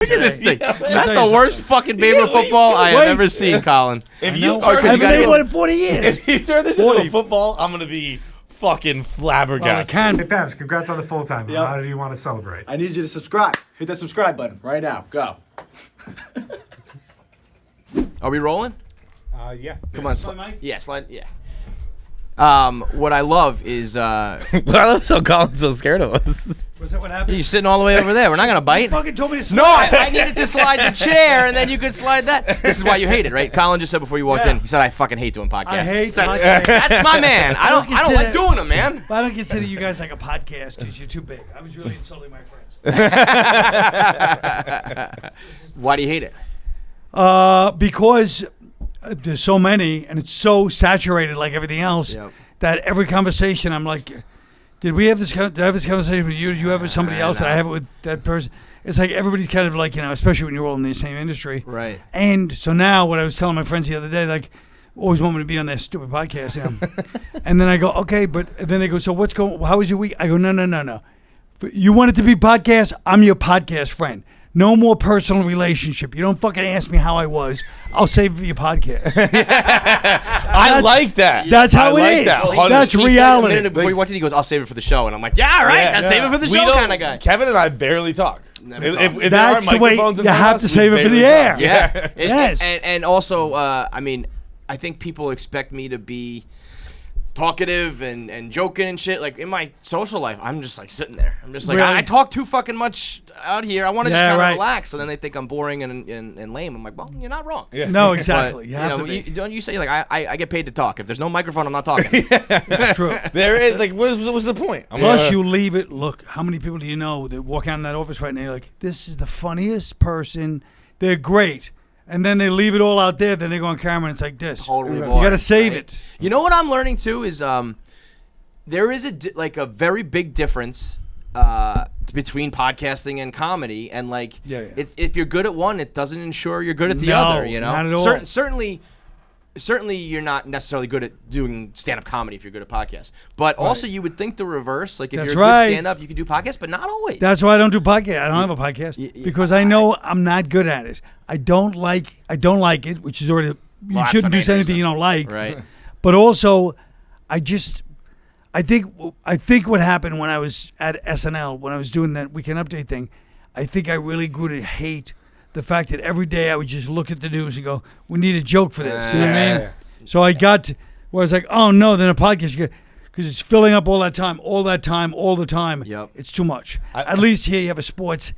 Look at this thing. That's the worst fucking Babe of football I have ever seen, Colin. If you I haven't made one in 40 years. If you turn this into a football, I'm gonna be fucking flabbergasted. Hey, Babs, congrats on the full time. How do you want to celebrate? I need you to subscribe. Hit that subscribe button right now. Go. Are we rolling? Yeah. Come on, slide. Yeah, slide. Yeah. What I love is I love how Colin's so scared of us. Was that what happened? you're sitting all the way over there. We're not gonna bite. You fucking told me to slide. No, I needed to slide the chair, and then you could slide that. This is why you hate it, right? Colin just said before you walked in. He said, "I fucking hate doing podcasts." I hate podcasts. That's my man. I don't like doing them, man. I don't consider you guys like a podcast because you're too big. I was really insulting my friends. Why do you hate it? Because there's so many, and it's so saturated like everything else, that every conversation I'm like, did I have this conversation with you? Did you have it with somebody else? Did I have it with that person? It's like everybody's kind of like, especially when you're all in the same industry. Right. And so now what I was telling my friends the other day, like, always want me to be on their stupid podcast. And then I go, okay, but then they go, so how was your week? I go, no. You want it to be podcast? I'm your podcast friend. No more personal relationship. You don't fucking ask me how I was. I'll save it for your podcast. I like that. That's how it is. That's reality. A minute before you walked in, he goes, "I'll save it for the show," and I'm like, "Yeah, right. I'll save it for the show," kind of guy. Kevin and I barely talk. If that's the way you have to save it for the air. Yeah. Yes. And also, I mean, I think people expect me to be talkative and joking and shit. Like in my social life, I'm just like sitting there. I'm just like, really? I talk too fucking much out here. I want to just kind of right. relax. So then they think I'm boring and lame. I'm like, well, you're not wrong. Yeah. No, exactly. But, you have to be. Don't you say like I get paid to talk? If there's no microphone, I'm not talking. It's true. There is like, what's the point? Plus, you leave it. Look, how many people do you know that walk out in that office right now? You're like, this is the funniest person. They're great. And then they leave it all out there. Then they go on camera and it's like this. Totally You boring, got to save right? it. You know what I'm learning too is there is a very big difference between podcasting and comedy, and like if you're good at one, it doesn't ensure you're good at the other. You know, not at all. Certainly, you're not necessarily good at doing stand-up comedy if you're good at podcasts. But also, you would think the reverse. Like if you're a good stand-up, you can do podcasts, but not always. That's why I don't do podcasts. I don't have a podcast because I know I'm not good at it. I don't like it, which is already you shouldn't do anything you don't like. Right. But also, I think what happened when I was at SNL when I was doing that Weekend Update thing, I think I really grew to hate the fact that every day I would just look at the news and go, we need a joke for this. You know what I mean? So I got to where I was like, oh no, then a podcast, because it's filling up all the time. Yep. It's too much. At least here you have a sports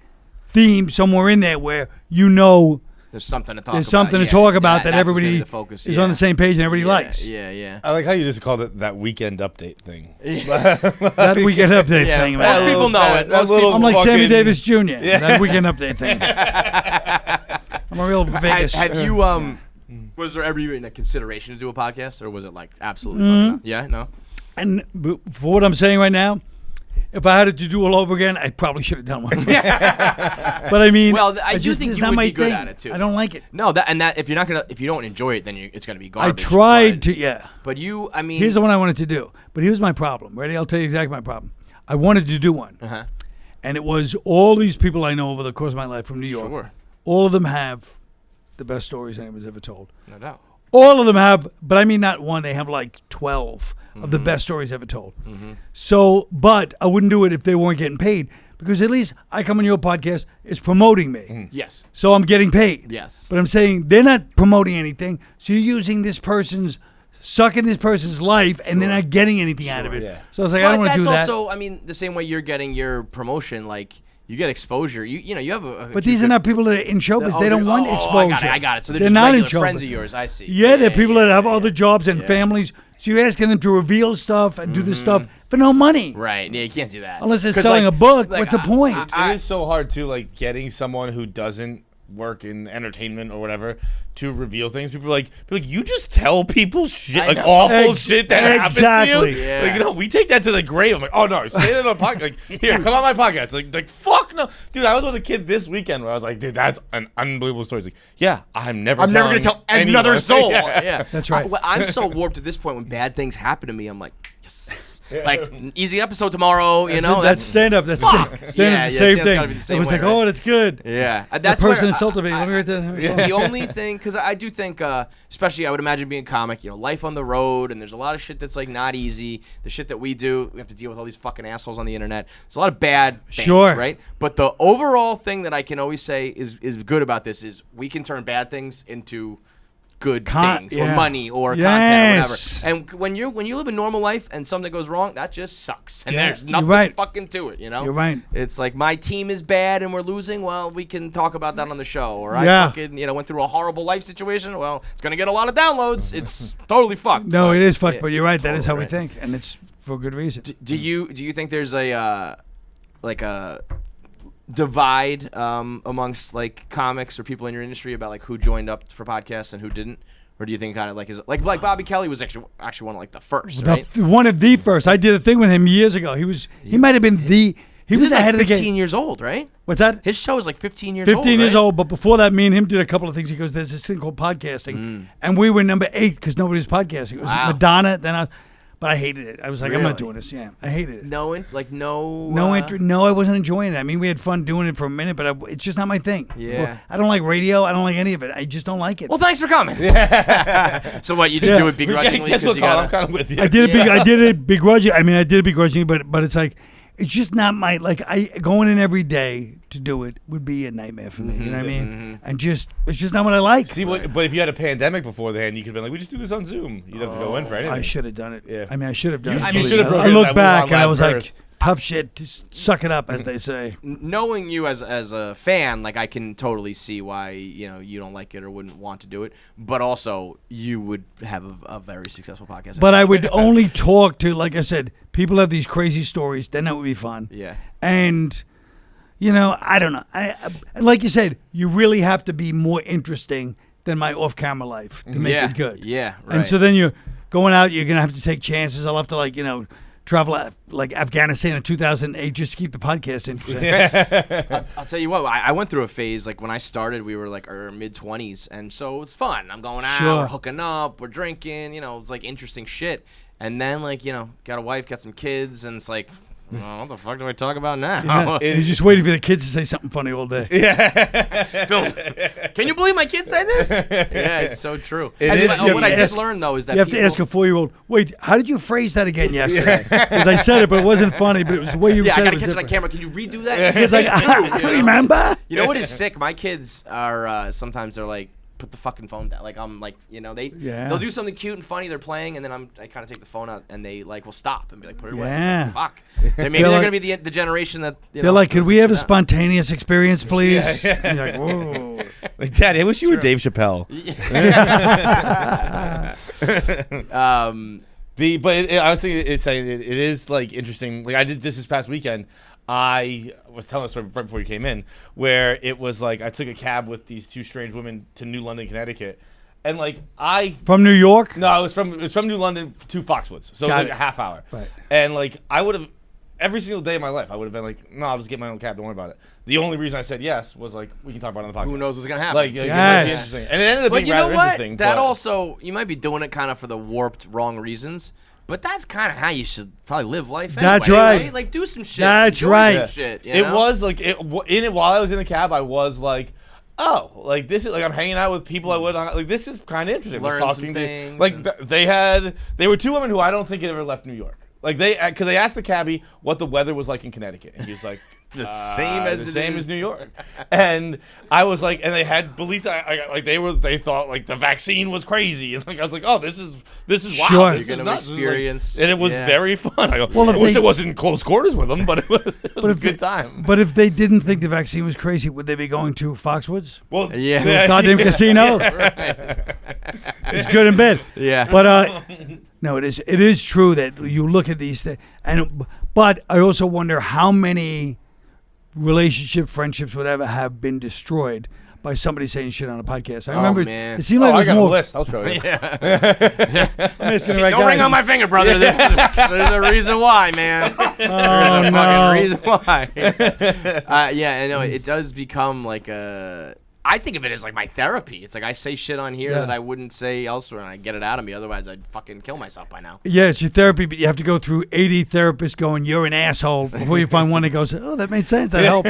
theme somewhere in there where you know there's something to talk there's about. something to talk about that everybody focus, is on the same page and everybody likes. Yeah. I like how you just called it that Weekend Update thing. That Weekend Update thing. Most people know it. I'm like Sammy Davis Jr. That Weekend Update thing. I'm a real Vegas. Had you was there ever even a consideration to do a podcast, or was it like absolutely fucking not? Yeah, no. And for what I'm saying right now, if I had it to do all over again, I probably should have done one. But I mean, well, I do think you would be good at it too. I don't like it. No, if you don't enjoy it, then it's gonna be garbage. I tried to, But I mean, here's the one I wanted to do. But here's my problem. Ready? I'll tell you exactly my problem. I wanted to do one, and it was all these people I know over the course of my life from New York. Sure. All of them have the best stories anyone's ever told. No doubt. All of them have, but I mean not one. They have like 12 of the best stories ever told. So, but I wouldn't do it if they weren't getting paid, because at least I come on your podcast, it's promoting me. Yes. So I'm getting paid. Yes. But I'm saying they're not promoting anything. So you're using sucking this person's life, and they're not getting anything out of it. Yeah. So I was like, I don't want to do that. That's also, I mean, the same way you're getting your promotion, like you get exposure. You have a. But these are not people that are in showbiz. They don't want exposure. I got it. So they're just not regular friends of yours. I see. Yeah, they're people that have other jobs and families. So you're asking them to reveal stuff and do this stuff for no money. Right. Yeah, you can't do that. Unless they're selling a book. What's the point? It is so hard to like getting someone who doesn't work in entertainment or whatever to reveal things. People are like, you just tell people shit, like awful shit that happens to you. Yeah. Like, we take that to the grave. I'm like, oh no, say that on a podcast. Like, here, come on my podcast. Like fuck no, dude. I was with a kid this weekend where I was like, dude, that's an unbelievable story. He's like, yeah, I'm never gonna tell another soul. Yeah. That's right. I'm so warped at this point when bad things happen to me. I'm like, yes. like easy episode tomorrow. You know, that's stand up. That's stand up's the same thing. It was like, oh, that's good. Yeah, that person insulted me. Let me write that. The only thing, because I do think, especially I would imagine being a comic, life on the road, and there's a lot of shit that's like not easy. The shit that we do, we have to deal with all these fucking assholes on the internet. There's a lot of bad things, right? But the overall thing that I can always say is good about this is we can turn bad things into good things or money or content or whatever. And when you live a normal life and something goes wrong, that just sucks. And there's nothing fucking to it, You're right. It's like my team is bad and we're losing. Well, we can talk about that on the show. Or I fucking went through a horrible life situation. Well, it's gonna get a lot of downloads. It's totally fucked. No, it is fucked. But you're right. That is how we think, and it's for good reason. Do you think there's a divide amongst like comics or people in your industry about like who joined up for podcasts and who didn't, or do you think kind of like is like Bobby Kelly was actually one of like the first, right? One of the first. I did a thing with him years ago. He might have been he was ahead of the game. 15 years old, right? What's that? His show is like 15 years old. 15 years old, but before that, me and him did a couple of things. He goes, "There's this thing called podcasting," and we were number 8 because nobody was podcasting. It was Madonna. But I hated it. I was like, I'm not doing this. Yeah, I hated it. No interest. No, I wasn't enjoying it. I mean, we had fun doing it for a minute, but it's just not my thing. Yeah. I don't like radio. I don't like any of it. I just don't like it. Well, thanks for coming. So what? You just do it begrudgingly? Guess what, Colin? I'm kind of with you. I did it begrudgingly. I mean, I did it begrudgingly, but it's like, it's just not my, like, going in every day to do it would be a nightmare for me. You know what I mean? And it's just not what I like. See, but if you had a pandemic beforehand, you could have been like, we just do this on Zoom. You'd have to go in for anything. I should have done it. Yeah. I mean, I should have done it. I look back and I was like, tough shit, just suck it up, as they say. Knowing you as a fan, like I can totally see why you don't like it or wouldn't want to do it, but also you would have a very successful podcast. But I would only talk to, like I said, people have these crazy stories. Then that would be fun. Yeah. And I don't know. Like you said, you really have to be more interesting than my off-camera life to make it good. Yeah. Right. And so then you're going out. You're gonna have to take chances. I'll have to travel like Afghanistan in 2008 just to keep the podcast interesting. I'll tell you what, I went through a phase, like when I started, we were like our mid-20s, and so it's fun. I'm going out, we're hooking up, we're drinking, it's like interesting shit. And then got a wife, got some kids, and it's like, well, what the fuck do I talk about now? You're just waiting for the kids to say something funny all day. Yeah. Phil, can you believe my kids say this? Yeah, it's so true. What I did learn, though, is that you have to ask a 4-year-old, wait, how did you phrase that again yesterday? Because I said it, but it wasn't funny, but it was the way you said it. Yeah, I got to was catch it on different. camera. Can you redo that? He's like, I remember. You know what is sick? My kids are, sometimes they're like, put the fucking phone down. Like I'm like, they'll do something cute and funny. They're playing, and then I kind of take the phone out, and they will stop and be like, put it away. Yeah. Like, fuck. Maybe they're gonna be the generation that they're like, could we have a spontaneous experience, please? Yeah. You're like, whoa. Like, Daddy, I wish you were Dave Chappelle. I was thinking, it is like interesting. Like I did this past weekend. I was telling a story right before you came in, where it was like I took a cab with these 2 strange women to New London, Connecticut, and like from New York. No, it was from New London to Foxwoods, so it was like a half hour. Right. And like I would have every single day of my life, I would have been like, no, I'll just get my own cab. Don't worry about it. The only reason I said yes was like we can talk about it on the podcast. Who knows what's gonna happen? Like it might be interesting, and it ended up being rather interesting. That also, you might be doing it kind of for the warped, wrong reasons. But that's kind of how you should probably live life anyway. That's right. Like, do some shit. That's right. Shit, it was like, while I was in the cab, I was like, oh, like this is like I'm hanging out with people I would like. This is kind of interesting. Learn talking some things. They were 2 women who I don't think had ever left New York. Like because they asked the cabbie what the weather was like in Connecticut, and he was like, the same as New York. And I was like, and they had police. They thought like the vaccine was crazy, and like I was like, oh, this is wild. Sure. This You're is gonna nuts. experience, and it was very fun. I wish it wasn't in close quarters with them, but it was a good time. But if they didn't think the vaccine was crazy, would they be going to Foxwoods? Well, goddamn casino. It's good and bad. Yeah. But no, it is true that you look at these things, but I also wonder how many relationships, friendships, whatever, have been destroyed by somebody saying shit on a podcast. I remember it seemed like it was I got more. a list. I'll show you. Don't ring on my finger, brother. There's a reason why, man. There's a fucking reason why. Yeah, I know it does become like a I think of it as like my therapy. It's like I say shit on here that I wouldn't say elsewhere, and I get it out of me. Otherwise, I'd fucking kill myself by now. Yeah, it's your therapy, but you have to go through 80 therapists going, "You're an asshole," before you find one that goes, "Oh, that made sense. That helped."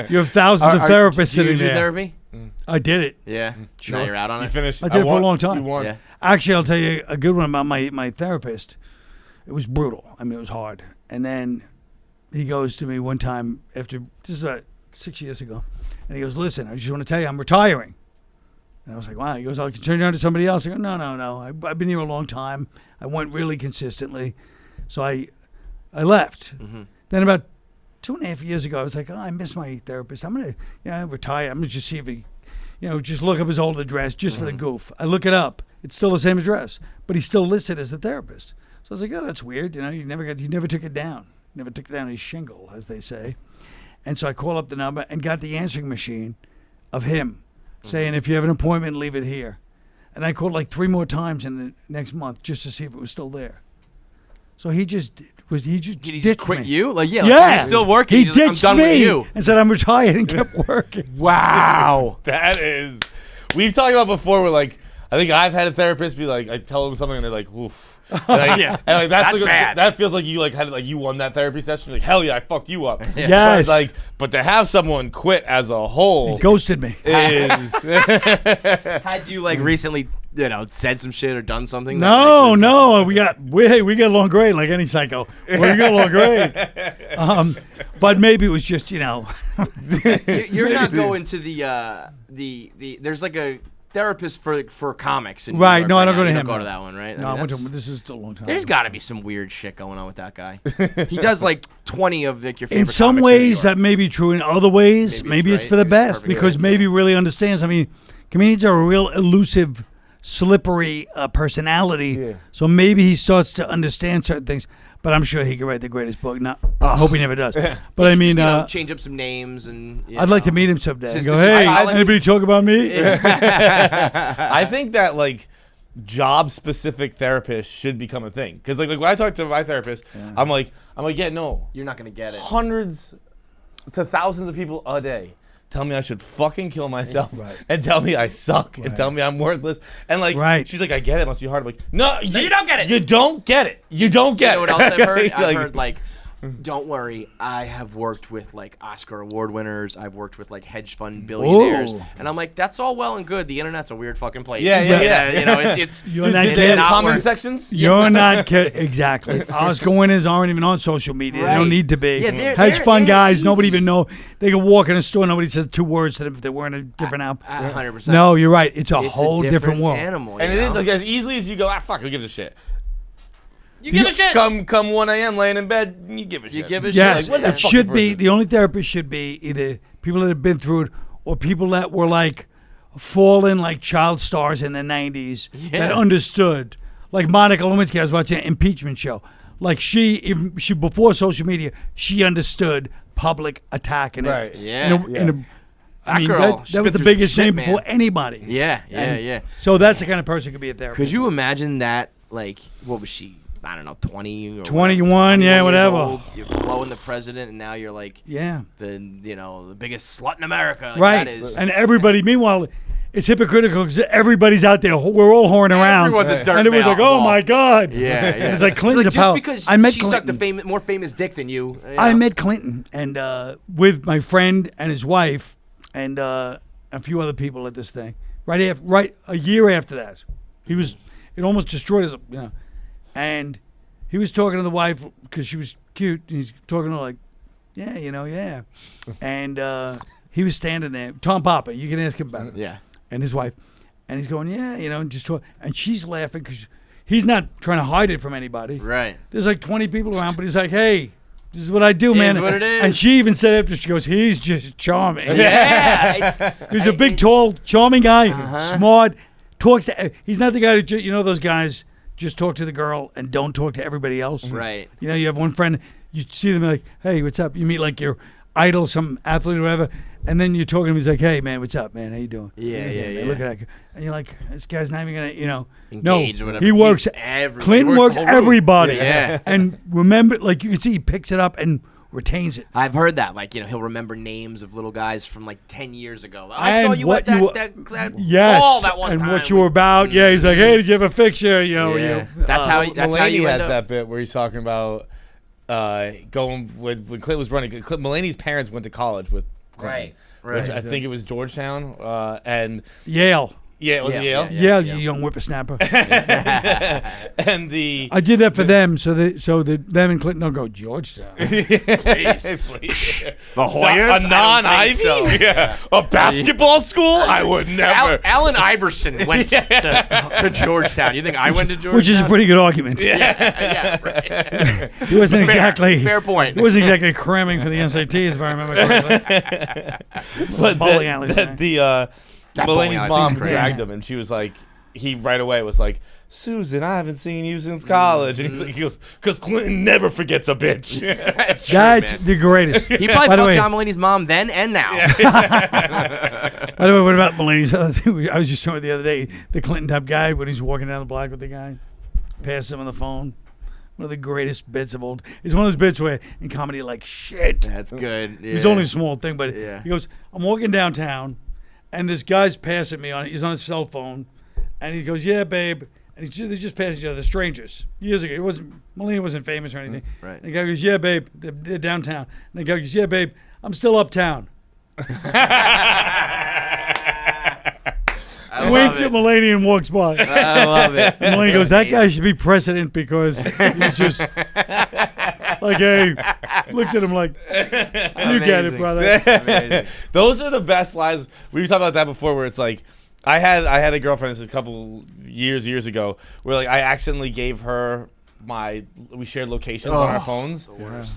You have thousands of therapists sitting there. Therapy? I did it. Yeah. Sure. Now you're out on You it. finished. I did it for a long time. You won. Yeah. Actually, I'll tell you a good one about my therapist. It was brutal. I mean, it was hard. And then he goes to me one time after, this is about 6 years ago, and he goes, "Listen, I just want to tell you I'm retiring." And I was like, "Wow." He goes, "I'll turn you on to somebody else." I go, No. I've been here a long time. I went really consistently. So I left. Mm-hmm. Then about 2.5 years ago, I was like, "Oh, I miss my therapist. I'm going to retire. I'm going to just see if he, just look up his old address just for the goof." I look it up. It's still the same address, but he's still listed as the therapist. So I was like, "Oh, that's weird. You never took it down. Never took down his shingle, as they say." And so I call up the number and got the answering machine of him saying, "If you have an appointment, leave it here." And I called like 3 more times in the next month just to see if it was still there. So he just Did he just ditched quit me. you? Like, yeah, Yeah. he's still working. He He's just, I'm ditched done me with you. and said I'm retired and kept working. Wow. That is. We've talked about before. Where like, I think I've had a therapist be like, I tell them something and they're like, "Oof." And like, Yeah. and like That's like, bad. that feels like you you won that therapy session. You're like, hell yeah, I fucked you up. Yeah. Yes. But to have someone quit as a whole He ghosted me. is Had you like recently, said some shit or done something? No, we got along great, like any psycho. We got along great. But maybe it was just You're not going to the there's like a therapist for comics. In New Right, York no, I don't now. go to You him, Don't go no. to that one, right? No, I mean, this is still a long time. there's got to be some weird shit going on with that guy. He does like 20 of like your favorite In some comics ways New York. that may be true. In other ways, maybe it's right. for the Maybe it's best perfectly because right. maybe he really understands. I mean, comedians are a real elusive, slippery personality. Yeah. So maybe he starts to understand certain things. But I'm sure he could write the greatest book. I hope he never does. But I mean, change up some names and. I'd like to meet him someday. This And is- go, this is "Hey, how I- anybody talk about me?" I think that like job specific therapists should become a thing because like when I talk to my therapist, I'm like yeah, no, You're not gonna get it. hundreds to thousands of people a day tell me I should fucking kill myself Right. and tell me I suck and Right. tell me I'm worthless and like Right. she's like, I get it, must be hard. I'm like, no, you don't get it. You don't get it. You don't get You know it. what else I've heard? I've Like- heard like, don't worry, I have worked with like Oscar award winners. I've worked with like hedge fund billionaires, Whoa. and I'm like, that's all well and good. The internet's a weird fucking place. Yeah. It's You're not Do they have getting- comment work. sections? You're not kidding. Exactly. Oscar winners aren't even on social media. They Right. don't need to be. Yeah, they're- Hedge they're fund guys, easy. nobody even know. They can walk in a store, nobody says 2 words to them if they're wearing a different outfit. 100%. No, you're right. It's a It's whole a different world. animal. And you it is know? like as easily as you go, fuck, who gives a shit? You give a shit. Come 1 a.m. laying in bed, you give a shit. You give a Yes, shit. Like, what the it fucking should be. person? The only therapist should be either people that have been through it or people that were like fallen like child stars in the 90s that Yeah. understood. Like Monica Lewinsky, I was watching an impeachment show. Like she before social media, she understood public attack and Right. Yeah. I mean, girl that was spit the through biggest shit, name man. before anybody. Yeah. And So that's the kind of person who could be a therapist. Could you imagine that? Like, what was she? I don't know, 20 or 21, yeah, years whatever. old, you're blowing the president, and now you're like Yeah. the biggest slut in America. Like, Right. That is. And everybody, meanwhile, it's hypocritical because everybody's out there. We're all whoring around. Everyone's a dirt and it was ball. like, oh my God. Yeah, yeah. And it's like Clinton's just a pal. because I met she sucked Clinton. a more famous dick than you. I met Clinton and with my friend and his wife and a few other people at this thing. Right a year after that, it almost destroyed us. And he was talking to the wife because she was cute, and he's talking to her like, yeah. And he was standing there, Tom Papa. You can ask him about it. Yeah. And his wife, and he's going, and just talk, and she's laughing because he's not trying to hide it from anybody. Right. There's like 20 people around, but he's like, hey, this is what I do, man. Is what it is. And she even said after, she goes, he's just charming. Yeah. He's a big, tall, charming guy, Uh-huh. smart, talks to, he's not the guy that, those guys just talk to the girl and don't talk to everybody else. Right. You have one friend, you see them like, hey, what's up? You meet like your idol, some athlete or whatever, and then you're talking to him, he's like, hey, man, what's up, man? How you doing? Yeah, yeah. Look at that. And you're like, this guy's not even going to, Engage no, or whatever. he works, Everybody. Clinton Works works the whole room. everybody. Yeah. And remember, like you can see, he picks it up, and retains it. I've heard that. Like, he'll remember names of little guys from like 10 years ago. I saw you at that yes, ball that one and time. what you were about. Yeah, he's like, hey, did you have a fixture? That's how you has end up. that bit where he's talking about going when Clinton was running. Mulaney's parents went to college with Clinton, right. Which I think it was Georgetown and Yale. Yeah, it was Yale. Yeah, you young whippersnapper. And I did that for them, so them and Clinton don't go Georgetown. Please. The Hoyas, a non-Ivy, so. A basketball school. I would never. Allen Iverson went to Georgetown. You think I went to Georgetown? Which is a pretty good argument. Yeah, right. He wasn't exactly fair point. He wasn't exactly cramming for the SATs, if I remember correctly. But bowling alleys. Mulaney's mom dragged him, and she was like, he right away was like, Susan, I haven't seen you since college. And he goes, because Clinton never forgets a bitch. That's true, That's man. the greatest. He probably fucked John Mulaney's mom then and now. By the way, what about Mulaney's other thing? I was just showing the other day, the Clinton type guy, when he's walking down the block with the guy, passes him on the phone. One of the greatest bits of old. It's one of those bits where in comedy, like, shit. That's good. Yeah. It's only a small thing, but he goes, I'm walking downtown. And this guy's passing me he's on his cell phone, and he goes, yeah, babe. And they're just passing each other, strangers. Years ago, Mulaney wasn't famous or anything. Right. And the guy goes, yeah, babe. They're downtown. And the guy goes, yeah, babe. I'm still uptown. Winks at Mulaney and walks by. I love it. And Mulaney goes, that guy should be president because he's just like, hey, looks at him like, you get it, brother. Those are the best lines. We were talking about that before, where it's like, I had a girlfriend this a couple years ago where like I accidentally gave her we shared locations on our phones,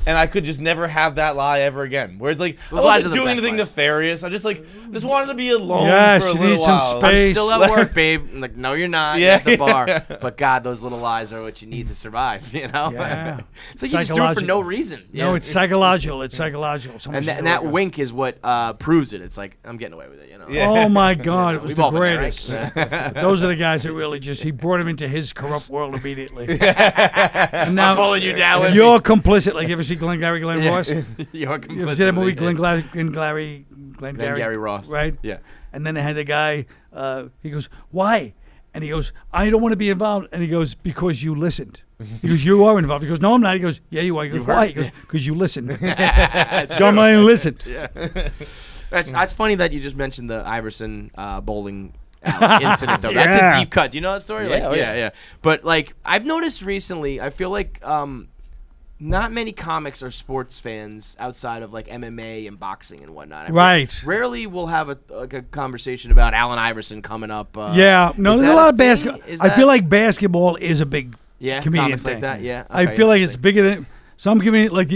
and I could just never have that lie ever again. Where it's like I wasn't doing anything nefarious. I just wanted to be alone for a little need some while. space. I'm still at work, babe. I'm like, no, you're not. You're at the bar. But God, those little lies are what you need to survive. Yeah. It's like you just do it for no reason. No, it's psychological. It's psychological. And that wink is what proves it. It's like I'm getting away with it. Oh my God, it was the greatest. Right? Those are the guys that really he brought him into his corrupt world immediately. And now I'm pulling you down with you're complicit. Like, you ever see Glenn Ross? You're complicit. You ever see that movie, Glengarry Ross? Right? Yeah. And then they had the guy, he goes, why? And he goes, I don't want to be involved. And he goes, because you listened. He goes, you are involved. He goes, no, I'm not. He goes, yeah, you are. He goes, why? He goes, because you listened. John Mulaney listened. Yeah. That's funny that you just mentioned the Iverson bowling alley incident, though. That's a deep cut. Do you know that story? Yeah. But like, I've noticed recently, I feel like not many comics are sports fans outside of like MMA and boxing and whatnot. Rarely we'll have a conversation about Allen Iverson coming up. There's a lot of basketball. I feel like basketball is a big comedian thing. Like that. Yeah, okay, I feel like it's bigger than some comedians. Like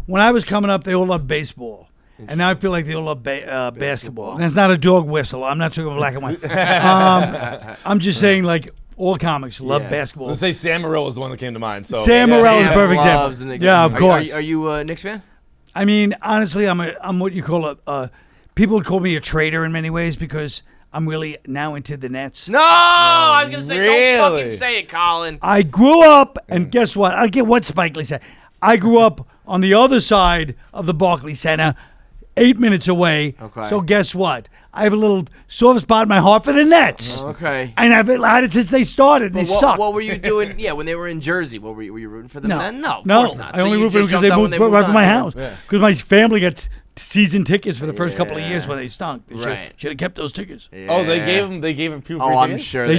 when I was coming up, they all loved baseball. And now I feel like they all love basketball. And it's not a dog whistle. I'm not talking black and white. I'm just saying, like, all comics love basketball. Let's say Sam Morril was the one that came to mind. So Sam Morril is a perfect example. Yeah, of course. Are you a Knicks fan? I mean, honestly, I'm what you call people would call me a traitor in many ways because I'm really now into the Nets. No, I was going to say, don't fucking say it, Colin. I grew up, and guess what? I get what Spike Lee said. I grew up on the other side of the Barclays Center, 8 minutes away. Okay. So guess what? I have a little soft spot in my heart for the Nets. Okay. And I've had it since they started. They suck. What were you doing? Yeah, when they were in Jersey, were you rooting for them then? No, of course not. I only root for them because they moved right from my house. Because my family got season tickets for the first couple of years when they stunk. They should have kept those tickets. Yeah. Oh, they gave them people. Oh, I'm sure they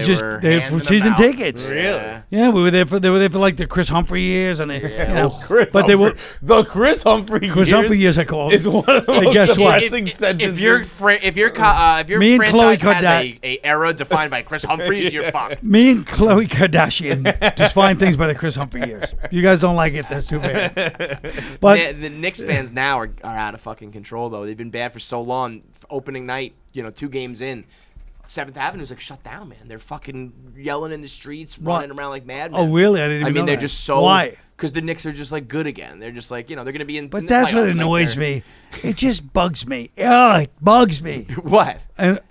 had season tickets. Really? Yeah, we were there for like the Chris Humphrey years and they were the Chris Humphrey years. I call it. Is one of the most depressing sentences. If your franchise has a era defined by Chris Humphreys, you're fucked. Me and Khloe Kardashian just find things by the Chris Humphrey years. You guys don't like it? That's too bad. But the Knicks fans now are out of fucking control, though. They've been bad for so long. Opening night, 2 games in, 7th Avenue's like shut down, man. They're fucking yelling in the streets, running around like madmen. Oh, really? I didn't even know they're that. just so... Why? Because the Knicks are just like good again. They're just like, they're going to be in. But that's what annoys me. It just bugs me. It bugs me. What? And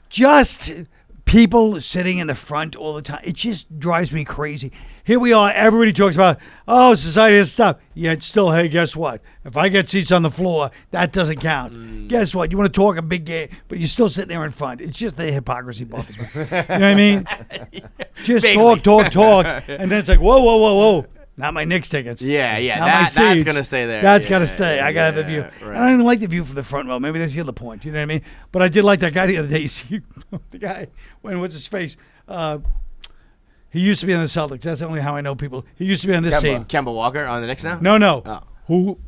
just people sitting in the front all the time. It just drives me crazy. Here we are. Everybody talks about, society has to stop. Yet still, hey, guess what? If I get seats on the floor, that doesn't count. Guess what? You want to talk a big game, but you're still sitting there in front. It's just the hypocrisy bothers me. You know what I mean? Just talk. And then it's like, whoa. Not my Knicks tickets. Yeah. Not my seats. That's going to stay there. That's got to stay. I got to have the view. Right. And I didn't like the view from the front row. Maybe that's the other point. You know what I mean? But I did like that guy the other day. You see, the guy, what's his face? He used to be on the Celtics. That's only how I know people. He used to be on this team. Kemba Walker on the Knicks now? No. Oh. Who,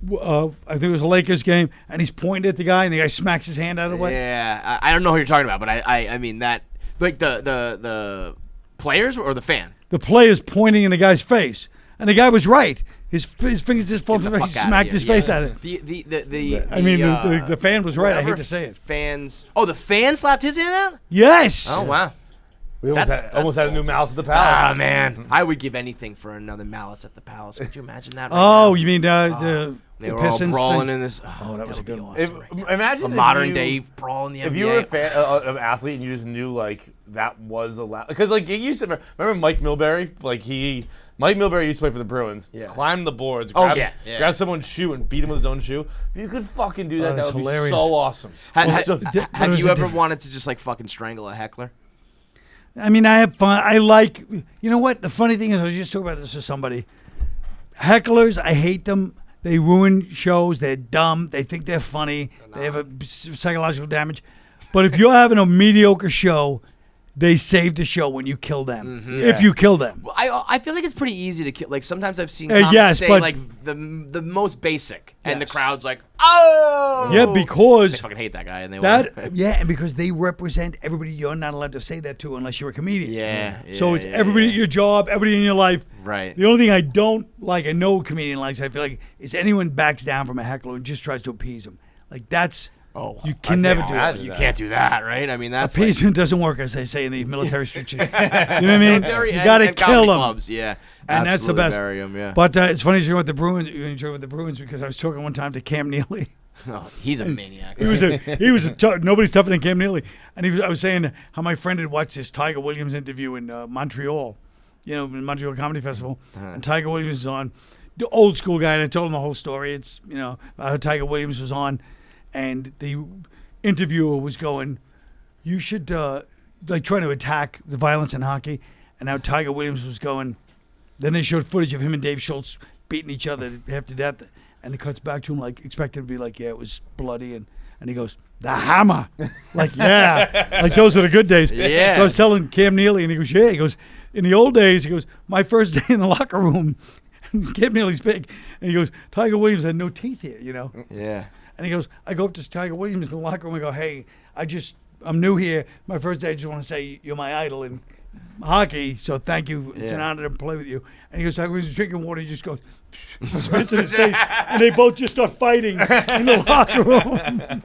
I think it was a Lakers game, and he's pointing at the guy, and the guy smacks his hand out of the way. Yeah. I don't know who you're talking about, but I mean that, like the players or the fan? The player's pointing in the guy's face. And the guy was right. His fingers just fall from the face. He smacked his face at it. The fan was right. I hate to say it. Fans. Oh, the fan slapped his hand out? Yes. Oh, wow. We almost had a new Malice at the Palace. Ah, man. I would give anything for another Malice at the Palace. Could you imagine that? You mean the they were Pistons all brawling thing? in this. Oh, that was a good one. Awesome, Imagine a modern day brawl in the NBA. If you were a fan, an athlete, and you just knew like that was allowed, because like it used to. Remember Mike Milbury? Mike Milbury used to play for the Bruins. Yeah. Climbed the boards. Grab someone's shoe and beat him with his own shoe. If you could fucking do that, that would hilarious. be so awesome. Have you ever wanted to just like fucking strangle a heckler? I mean, I have fun. I like, you know what? The funny thing is, I was just talking about this with somebody. Hecklers, I hate them. They ruin shows. They're dumb. They think they're funny. They have a psychological damage. But if you're having a mediocre show, they save the show when you kill them. Mm-hmm. If you kill them. Well, I feel like it's pretty easy to kill. Like sometimes I've seen comics say like the most basic, and the crowd's like, oh. Yeah, because they fucking hate that guy, and they and because they represent everybody you're not allowed to say that to unless you're a comedian. Yeah. So it's everybody at your job, everybody in your life. Right. The only thing I don't like, I know a comedian likes, I feel like, is anyone backs down from a heckler and just tries to appease him. Like that's. Oh, you can never do that. You can't do that, right? I mean, that's appeasement doesn't work, as they say in the military strategic. You know what I mean? You got to and kill them. Clubs, yeah, and that's the best. Bury 'em, yeah. But it's funny you with the Bruins. You enjoy with the Bruins because I was talking one time to Cam Neely. Oh, he's a maniac. He was a nobody's tougher than Cam Neely. And I was saying how my friend had watched this Tiger Williams interview in Montreal, in Montreal Comedy Festival, and Tiger Williams was on, the old school guy, and I told him the whole story. It's how Tiger Williams was on, and the interviewer was going, you should trying to attack the violence in hockey, and now Tiger Williams was going. Then they showed footage of him and Dave Schultz beating each other half to death, and it cuts back to him like expecting to be like, yeah, it was bloody, and he goes, the hammer, like like those are the good days. Yeah. So I was telling Cam Neely, and he goes, he goes, in the old days, he goes, my first day in the locker room, Cam Neely's big, and he goes, Tiger Williams had no teeth here, Yeah. And he goes, I go up to Tiger Williams in the locker room and go, hey, I'm new here. My first day, I just want to say you're my idol in hockey, so thank you. It's an honor to play with you. And he goes, Tiger Williams is drinking water. He just goes, spits in his face. And they both just start fighting in the locker room.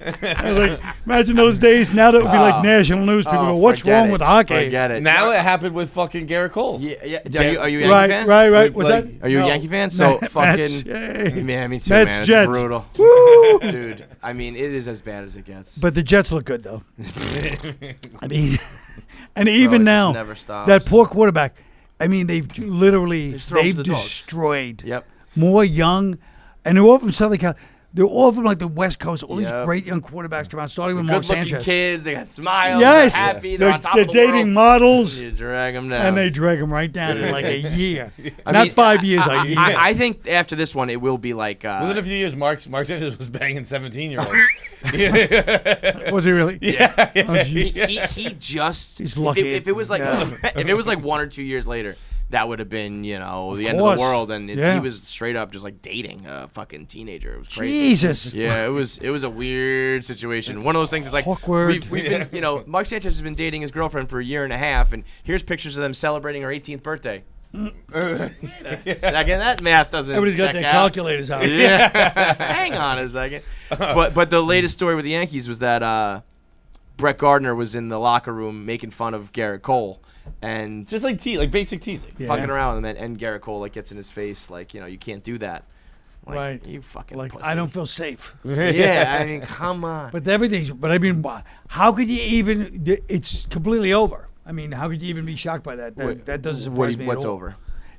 I was like, imagine those days. Now that would be like national news. People go, what's wrong with hockey? Forget it. Now it happened with fucking Garrett Cole. Yeah. Are you a Yankee fan? Right. What's that? Are you a Yankee fan? So fucking. Man, me too, Mets, man. It's Jets. brutal. Woo! Dude, I mean, it is as bad as it gets. But the Jets look good, though. I mean, and even now, never stops. that poor quarterback, I mean, they've literally, they've destroyed Yep. more young, and they're all from Southern California. They're all from like the West Coast. All these great young quarterbacks around, starting with Mark Good-looking Sanchez. kids, they got smiles. Yes, they're happy. They're on top they're of the dating world. models, You drag them down. and they drag them right down in like a year. I Not mean, 5 years, a year. I think after this one, it will be like. Within a few years, Mark Sanchez was banging 17-year-olds. Was he really? Yeah. Oh, geez. he just. He's lucky. If it was like if it was like 1 or 2 years later, that would have been the end of the world, and he was straight up just like dating a fucking teenager. It was crazy. Jesus. Yeah, it was a weird situation. One of those things is like awkward. We've been Mark Sanchez has been dating his girlfriend for a year and a half, and here's pictures of them celebrating her 18th birthday. Second, that math doesn't. Everybody's got check their out. calculators out. Yeah. Hang on a second. But the latest story with the Yankees was that Brett Gardner was in the locker room making fun of Garrett Cole. And just like basic teasing, fucking around with him, and Garrett Cole gets in his face, you can't do that. Like, Right. You fucking Like, pussy. I don't feel safe. Yeah, I mean, come on. But I mean, how could you even? It's completely over. I mean, how could you even be shocked by that? That doesn't surprise me What's at all. over?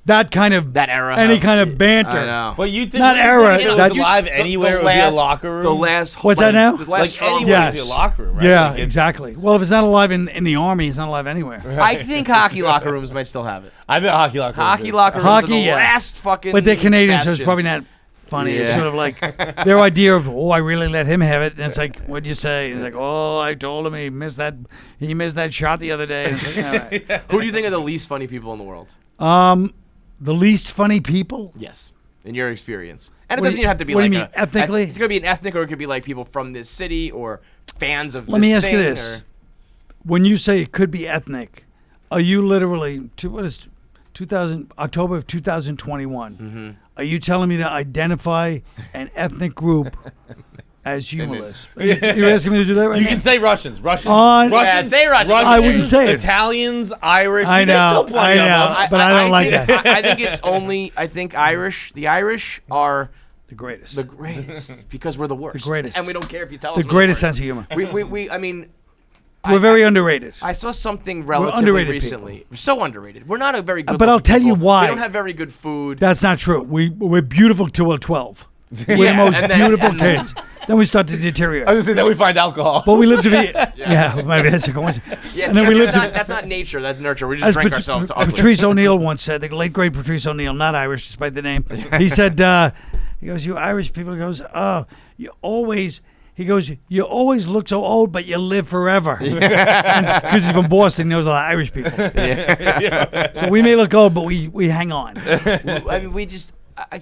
That kind of That era. any kind of banter. I know. But you think Not era, It was that- alive anywhere. It would be a locker room. The last. What's that now? The last like strong- anywhere Yes. would be a locker room, right? Yeah, Like, it's- exactly. Well, if it's not alive in the army, it's not alive anywhere. I think hockey locker rooms might still have it. I've been hockey locker rooms. Hockey locker rooms Hockey, are the yeah. last fucking. But they're Canadian, so it's bastion. probably not funny. It's Yeah. sort of like their idea of, I really let him have it. And it's like, what'd you say? It's like, I told him he missed that shot the other day. And it's like, all right. Who do you think are the least funny people in the world? The least funny people? Yes, in your experience. And it What do doesn't you- even have to be what do like you mean, ethnically? It could be an ethnic, or it could be like people from this city or fans of. Let this me ask you thing, this. or- When you say it could be ethnic, are you literally, what is 2000, October of 2021, Mm-hmm. are you telling me to identify an ethnic group as humorless? You're asking me to do that right You now? can say Russians. Russians. On- Yeah, say Russians. I wouldn't say it. Italians, Irish. I There's know, still plenty I know. of them. But I don't like think, that. I think it's only. I think the Irish are The greatest. the greatest because we're the worst. greatest. And we don't care if you tell us. The we're greatest worst. sense of humor. I mean. We're very underrated. I saw something relatively underrated recently. We're so underrated. We're not a very good. But I'll tell you people. why. We don't have very good food. That's not true. We're beautiful till we're 12. We're the Yeah, most and then- beautiful and then- kids. Then we start to deteriorate. I was gonna say that we find alcohol. But we live to be. Yeah, maybe that's a coincidence. Yeah, and then we live that's, to. not, that's not nature. That's nurture. We just drink ourselves to ugly. Patrice O'Neill once said, the late great Patrice O'Neill, not Irish despite the name. He said, he goes, you Irish people, he goes, you always look so old, but you live forever. Because he's from Boston, he knows a lot of Irish people. So we may look old, but we hang on. I mean, we just. I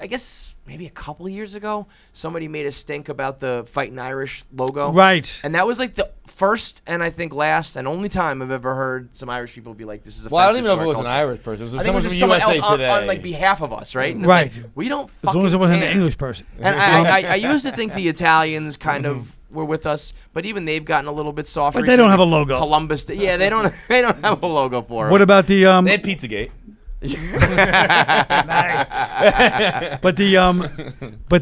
guess maybe a couple of years ago, somebody made a stink about the Fighting Irish logo. Right. And that was like the first and I think last and only time I've ever heard some Irish people be like, "This is offensive." Well, I don't even know to if it our was an culture." Irish person. It was I think it someone was from just someone USA else Today. on like behalf of us, right? And it's Right. like, we don't. As long as it wasn't an care. English person. And I used to think the Italians kind of were with us, but even they've gotten a little bit softer. But they don't have a logo. Columbus, yeah, they don't. They don't have a logo for it. What about the They had Pizzagate. But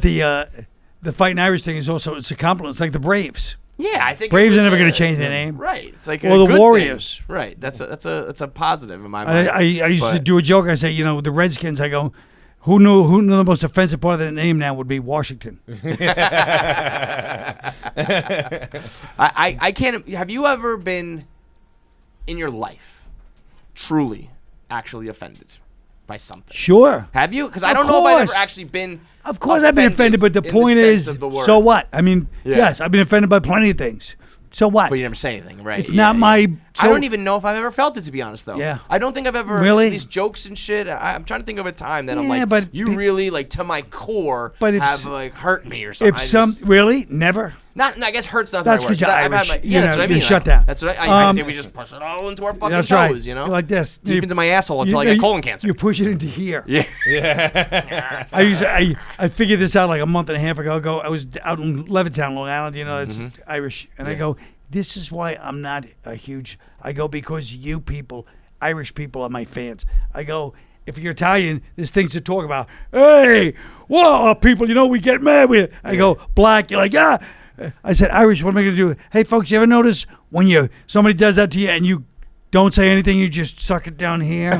the Fighting Irish thing is also, it's a compliment. It's like the Braves. Yeah, I think Braves it are was never going a- to change their name. Right. It's like Or a the good Warriors. thing. Right. That's a positive in my mind. I used to But- do a joke. I say, the Redskins. I go, who knew the most offensive part of their name now would be Washington. I can't. Have you ever been in your life truly, actually offended by something? Sure. Have you? Because I Of don't know if I've ever course. actually been. Of course I've been offended, but the in point sense is, of the word. so what? I mean, Yeah. yes, I've been offended by plenty of things. So what? But you never say anything, right? It's not my- I so- don't even know if I've ever felt it, to be honest, though. Yeah. I don't think I've ever. Really? These jokes and shit. I'm trying to think of a time that I'm Yeah, like, but you pe- really like to my core But if have s- like hurt me or something. Really? Never? Not. I guess hurt's not That's the right word. 'cause you're I've had Irish. yeah, that's what I You're mean. shut down. That's what I Um, think we just push it all into our fucking That's toes, right. you know? You're like this. Deep into my asshole until I get colon cancer. You push it into here. Yeah. I figured this out like a month and a half ago. I was out in Levittown, Long Island. It's Irish, and I go, this is why I'm not a huge. I go, because you people, Irish people, are my fans. I go, if you're Italian, there's things to talk about. Hey, whoa, people, we get mad with. I go, black, you're like, yeah. I said, Irish, what am I going to do? Hey, folks, you ever notice when somebody does that to you and you don't say anything, you just suck it down here,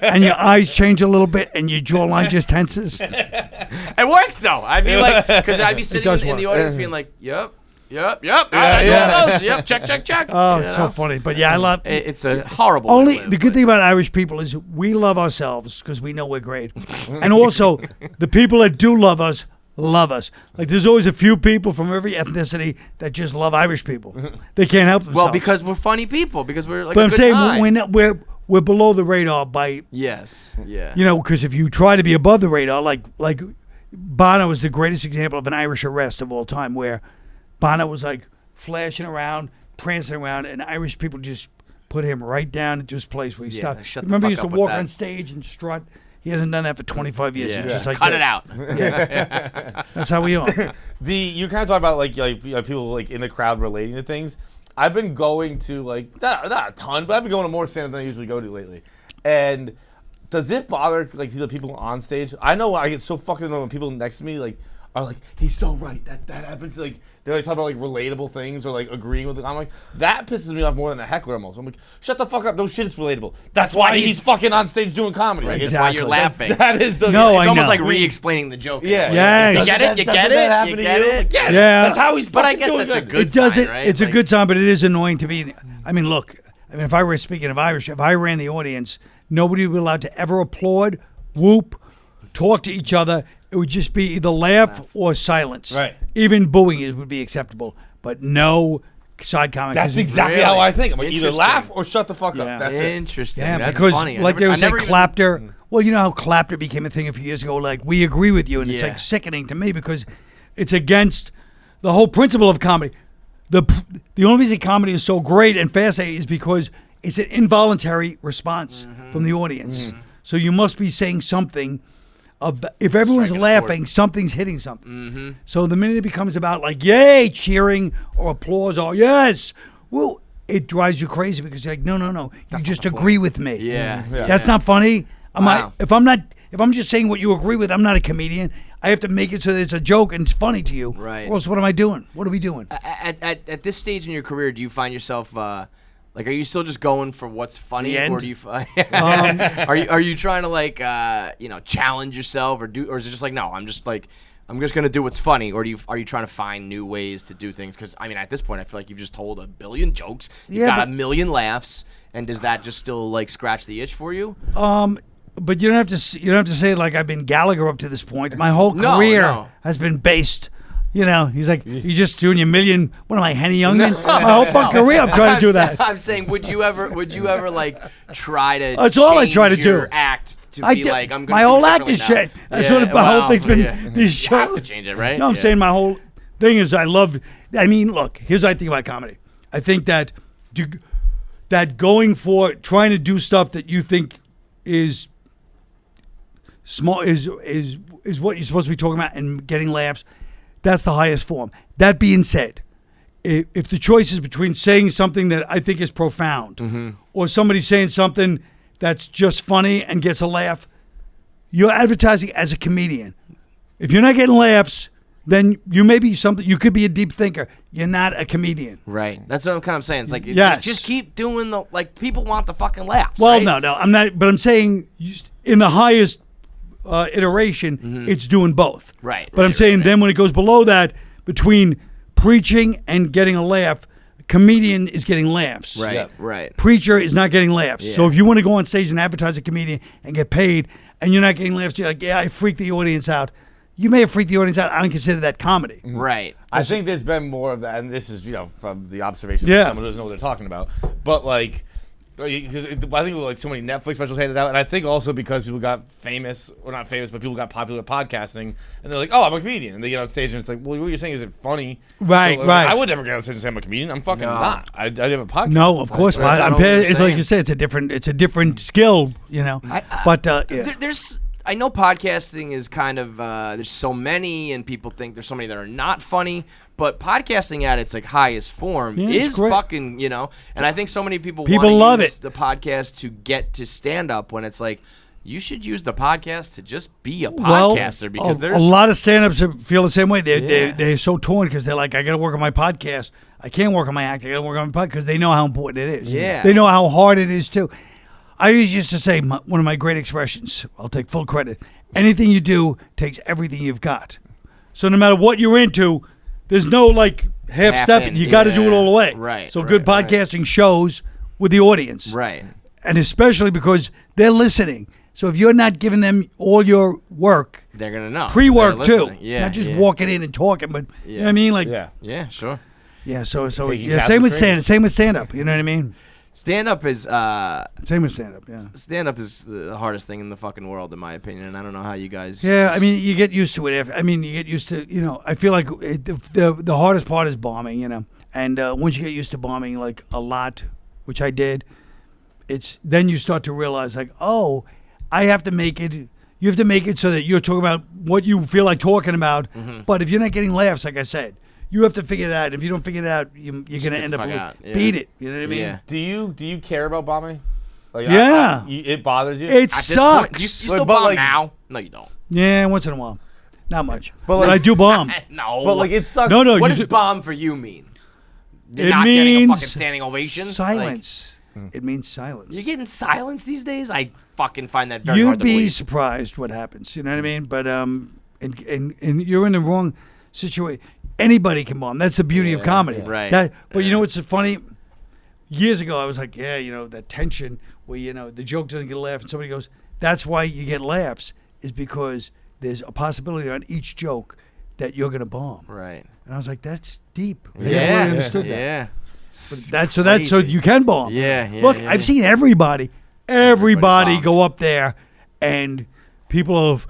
and your eyes change a little bit, and your jawline just tenses. It works though. I mean, like, because I'd be sitting does in the work. audience being like, yep. Yep. yeah. Yep. Check. Oh, You it's know? so funny. But yeah, I love. It's a horrible. way Only to live, the good but- thing about Irish people is we love ourselves because we know we're great, and also the people that do love us. Like there's always a few people from every ethnicity that just love Irish people. They can't help themselves. Well, because we're funny people. Because we're like. but a I'm good saying time. we're below the radar by Yes. Yeah. because if you try to be above the radar, like Bono is the greatest example of an Irish arrest of all time, where Bono was like flashing around, prancing around, and Irish people just put him right down into his place where he Yeah, stopped. shut the Remember, he fuck used to up with walk that. on stage and strut. He hasn't done that for 25 years. Yeah. He's just like Cut this. it out. Yeah. That's how we are. You kind of talk about like people like in the crowd relating to things. I've been going to like not a ton, but I've been going to more stand than I usually go to lately, and Does it bother like the people on stage? I know I get so fucking annoyed when people next to me like are like, he's so right, that happens. Like they're like talking about like relatable things or like agreeing with it. I'm like, that pisses me off more than a heckler almost. I'm like, shut the fuck up, no shit, it's relatable. That's why he's fucking on stage doing comedy. Right, Like, it's exactly. why you're laughing. That is the No, it's I almost know. like re-explaining the joke. Yeah. Yes. You get it? You Doesn't get that it? happen You to get you? it? Like, yeah. Yeah. That's how he's But I fucking guess doing that's a good. good It doesn't. sign, right? It's a Like- good sign, but it is annoying to be. I mean, look. I mean, if I were speaking of Irish, if I ran the audience, nobody would be allowed to ever applaud, whoop, talk to each other. It would just be either laugh or silence. Right. Even booing would be acceptable, but no side comment. That's 'cause exactly Really? how I think. I'm like, either Interesting. laugh or shut the fuck Yeah. up. That's it. Interesting. Yeah, That's because funny. like they I were saying, never even- clapter. Well, you know how clapter became a thing a few years ago. Like, we agree with you, and it's Yeah. like sickening to me because it's against the whole principle of comedy. The only reason comedy is so great and fascinating is because it's an involuntary response from the audience. So you must be saying something. If everyone's Striking a laughing, chord. something's hitting something. So the minute it becomes about like yay, cheering or applause or yes, well, it drives you crazy because you're like, no, you just agree with me. Yeah. That's not funny. Wow. If I'm just saying what you agree with, I'm not a comedian. I have to make it so that it's a joke and it's funny to you. Right. Or else what am I doing? What are we doing? At this stage in your career, do you find yourself like, are you still just going for what's funny, The end? or do you are you trying to like challenge yourself, or is it just like, no, I'm just gonna do what's funny, or are you trying to find new ways to do things? Because I mean, at this point, I feel like you've just told a billion jokes, you've Yeah, got but- a million laughs, and does that just still like scratch the itch for you? But you don't have to say like I've been Gallagher up to this point. My whole No, career no. has been based. You know, he's like, you're just doing your million. What am I, Henny Youngman? My whole fucking career, I'm trying to do that. I'm saying, would you ever like try to? That's all I try to change your do. Act to I be did- like, I'm gonna my do whole it act is differently shit. now. That's what my whole thing's been. Yeah. These You have to shows. change it, right? No, I'm Yeah. saying my whole thing is I mean, look, here's what I think about comedy. I think that going for trying to do stuff that you think is small is what you're supposed to be talking about and getting laughs. That's the highest form. That being said, if the choice is between saying something that I think is profound or somebody saying something that's just funny and gets a laugh, you're advertising as a comedian. If you're not getting laughs, then you may be something. You could be a deep thinker. You're not a comedian. Right. That's what I'm kind of saying. It's like, Yes. just keep doing the, like, people want the fucking laughs. Well, right? no, I'm not. But I'm saying in the highest iteration, it's doing both. Right, But I'm right, saying right. then when it goes below that, between preaching and getting a laugh, comedian is getting laughs. Right. Yeah. Right. Preacher is not getting laughs. Yeah. So if you want to go on stage and advertise a comedian and get paid, and you're not getting laughs, you're like, yeah, I freaked the audience out. You may have freaked the audience out. I don't consider that comedy. Right. I think there's been more of that, and this is, from the observation Yeah. of someone who doesn't know what they're talking about. But, like, because I think like so many Netflix specials handed out, and I think also because people got famous, or not famous, but people got popular podcasting, and they're like, oh, I'm a comedian. And they get on stage, and it's like, well, what you're saying isn't funny. Right, So, right. I would never get on stage and say I'm a comedian. I'm fucking No. not. I have a podcast. No, of course I not. don't know what you're It's like saying. you said, it's a different skill, you know. But yeah. I know podcasting is kind of there's so many, and people think there's so many that are not funny, but podcasting at its like highest form Yeah, it's is great. fucking, and I think so many people People wanna love use it. the podcast to get to stand up, when it's like, you should use the podcast to just be a podcaster, because a there's lot of stand-ups feel the same way. Yeah. They're so torn because they're like, I got to work on my podcast. I can't work on my act. I got to work on my podcast, because they know how important it is. Yeah. They know how hard it is too. I used to say one of my great expressions. I'll take full credit. Anything you do takes everything you've got. So no matter what you're into, there's no like half stepping. in, You got to do it all the way. Right, So right, good right. podcasting shows with the audience. right. And especially because they're listening. So if you're not giving them all your work, They're gonna know pre-work They're too, listening. Yeah, not just yeah. walking in and talking, but you know what I mean, like Yeah. Yeah, sure. yeah. So Taking yeah, cabs same to with strangers. same with stand up. You know what I mean? Stand up is Same with stand up. Yeah. the hardest thing in the fucking world, in my opinion. And I don't know how you guys. Yeah, I mean, you get used to it. You get used to, I feel like the hardest part is bombing, and once you get used to bombing like a lot, which I did, then you start to realize like, oh, I have to make it. You have to make it so that you're talking about what you feel like talking about. Mm-hmm. But if you're not getting laughs, like I said, you have to figure that out. If you don't figure it out, you're gonna get end the up fuck out. Yeah. beat it. You know what I mean? Yeah. Do you care about bombing? Like, Yeah. it bothers you. It At this sucks. point, you still But, bomb like- now? No, you don't. Yeah, once in a while. Not much. But, But like- I do bomb. No. But like it sucks. No, no. What you does do- bomb for you mean? You're It not getting a means fucking standing ovation? silence. It means silence. You're getting silence these days? I fucking find that very You'd hard to be believe. surprised what happens. You know what I mean? But and you're in the wrong situation. Anybody can bomb. That's the beauty of comedy. Right. But you know what's funny? Years ago, I was like, yeah, you know, that tension where, you know, the joke doesn't get a laugh and somebody goes, that's why you get laughs, is because there's a possibility on each joke that you're going to bomb. Right. And I was like, that's deep. I never Yeah. really understood that. Yeah. But that's so you can bomb. Yeah. Look, yeah. I've seen everybody bombs. go up there, and people have,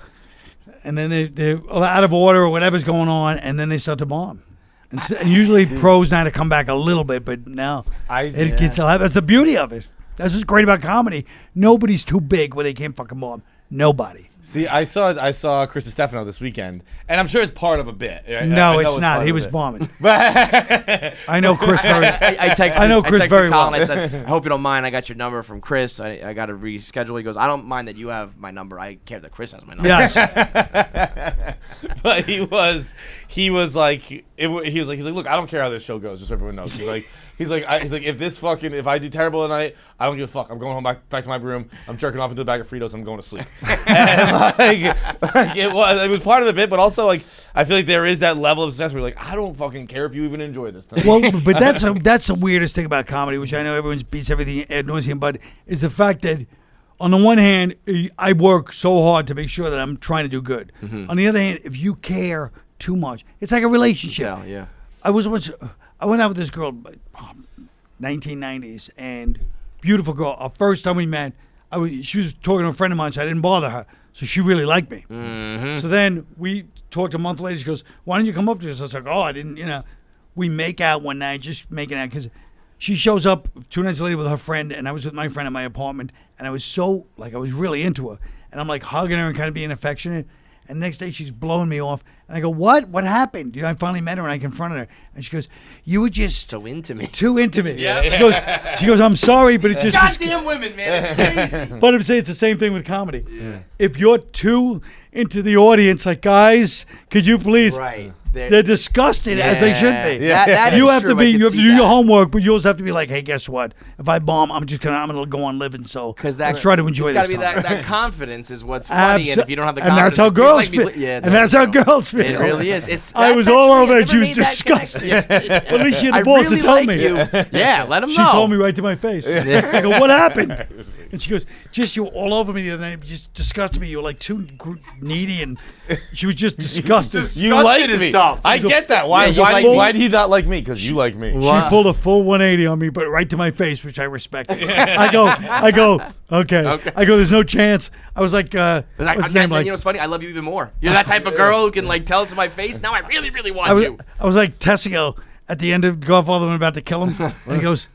and then they're out of order or whatever's going on, and then they start to bomb. And usually pros know how to come back a little bit, but now it gets a lot. That's the beauty of it. That's what's great about comedy. Nobody's too big where they can't fucking bomb. Nobody. See, I saw Chris Stefano this weekend, and I'm sure it's part of a bit. Right? No, I it's know not. part He of was it. bombing. But I know Chris very. I texted. I know Chris texted very Colin, well. I said, I hope you don't mind. I got your number from Chris. I got to reschedule. He goes, I don't mind that you have my number. I care that Chris has my number. Yes. but he was like, he's like, look, I don't care how this show goes, just so everyone knows. He's like, if I do terrible tonight, I don't give a fuck. I'm going home back to my room. I'm jerking off into a bag of Fritos. I'm going to sleep. And it was part of the bit, but also like I feel like there is that level of success where you're like, I don't fucking care if you even enjoy this tonight. Well, but that's the weirdest thing about comedy, which I know everyone beats everything ad nauseum, but is the fact that on the one hand, I work so hard to make sure that I'm trying to do good. Mm-hmm. On the other hand, if you care too much, it's like a relationship. Yeah. I went out with this girl, 1990s, and beautiful girl. Our first time we met, she was talking to a friend of mine, so I didn't bother her. So she really liked me. Mm-hmm. So then we talked a month later. She goes, "Why don't you come up to us?" I was like, "Oh, I didn't, you know." We make out one night, just making out, because she shows up 2 nights later with her friend, and I was with my friend in my apartment, and I was so, like, I was really into her. And I'm, like, hugging her and kind of being affectionate. And next day, she's blowing me off. And I go, what? What happened? You know, I finally met her, and I confronted her. And she goes, you were just So intimate. too intimate. She goes, I'm sorry, but it's just... Goddamn women, man. It's crazy. But I'm saying it's the same thing with comedy. Yeah. If you're too into the audience, like, guys, could you please... Right. They're disgusted, as they should be. Yeah. That is You have true. to be. I can You have to see do your that. homework, but you also have to be like, hey, guess what? If I bomb, I'm gonna go on living. So let's try to enjoy it's this. It's got to be time. that confidence is what's funny, and if you don't have the and confidence, that's how it's girls like feel. yeah, and that's how girls feel. It really is. It's. I was that's all actually- over I it. She never was made that disgusted. connection. At least she had the I balls really to tell like me. you. Yeah, let them She know. told me right to my face. I go, what happened? And she goes, just you were all over me the other night. Just disgusted me. You were like too needy, and she was just disgusted. You liked is me. tough. I get that. Why? Yeah, Why do you not like me? Because you like me. She pulled a full 180 on me, but right to my face, which I respect. I go, okay. I go, there's no chance. I was like, what's his name? You know what's funny? I love you even more. You're that type of girl who can like tell it to my face. Now I really, really want you. I was like Tessio at the end of Godfather when about to kill him. And he goes,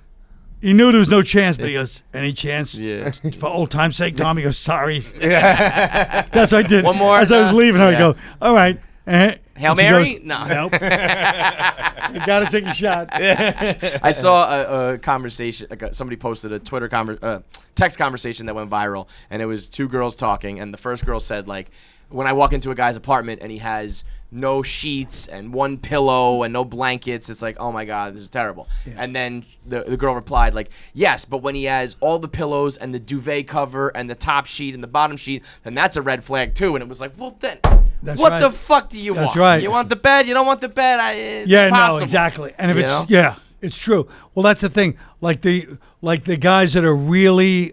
he knew there was no chance, but he goes, any chance? Yeah. For old time's sake, Tom. He goes, sorry. That's what I did. One more? As I was leaving her, I go, all right. Hail And she Mary? goes, No. Nope. You got to take a shot. I saw a conversation. Somebody posted a text conversation that went viral, and it was two girls talking, and the first girl said, like, when I walk into a guy's apartment and he has no sheets and one pillow and no blankets, it's like, oh my God, this is terrible. Yeah. And then the girl replied, like, yes, but when he has all the pillows and the duvet cover and the top sheet and the bottom sheet, then that's a red flag too. And it was like, well, then what the fuck do you want? That's right. You want the bed? You don't want the bed? It's Yeah, impossible. no, exactly. And if You it's know? it's true. Well, that's the thing. Like the guys that are really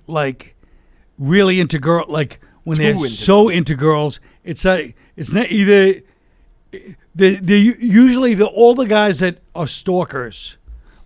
into girl, like when they're so into girls, it's not either. Usually all the guys that are stalkers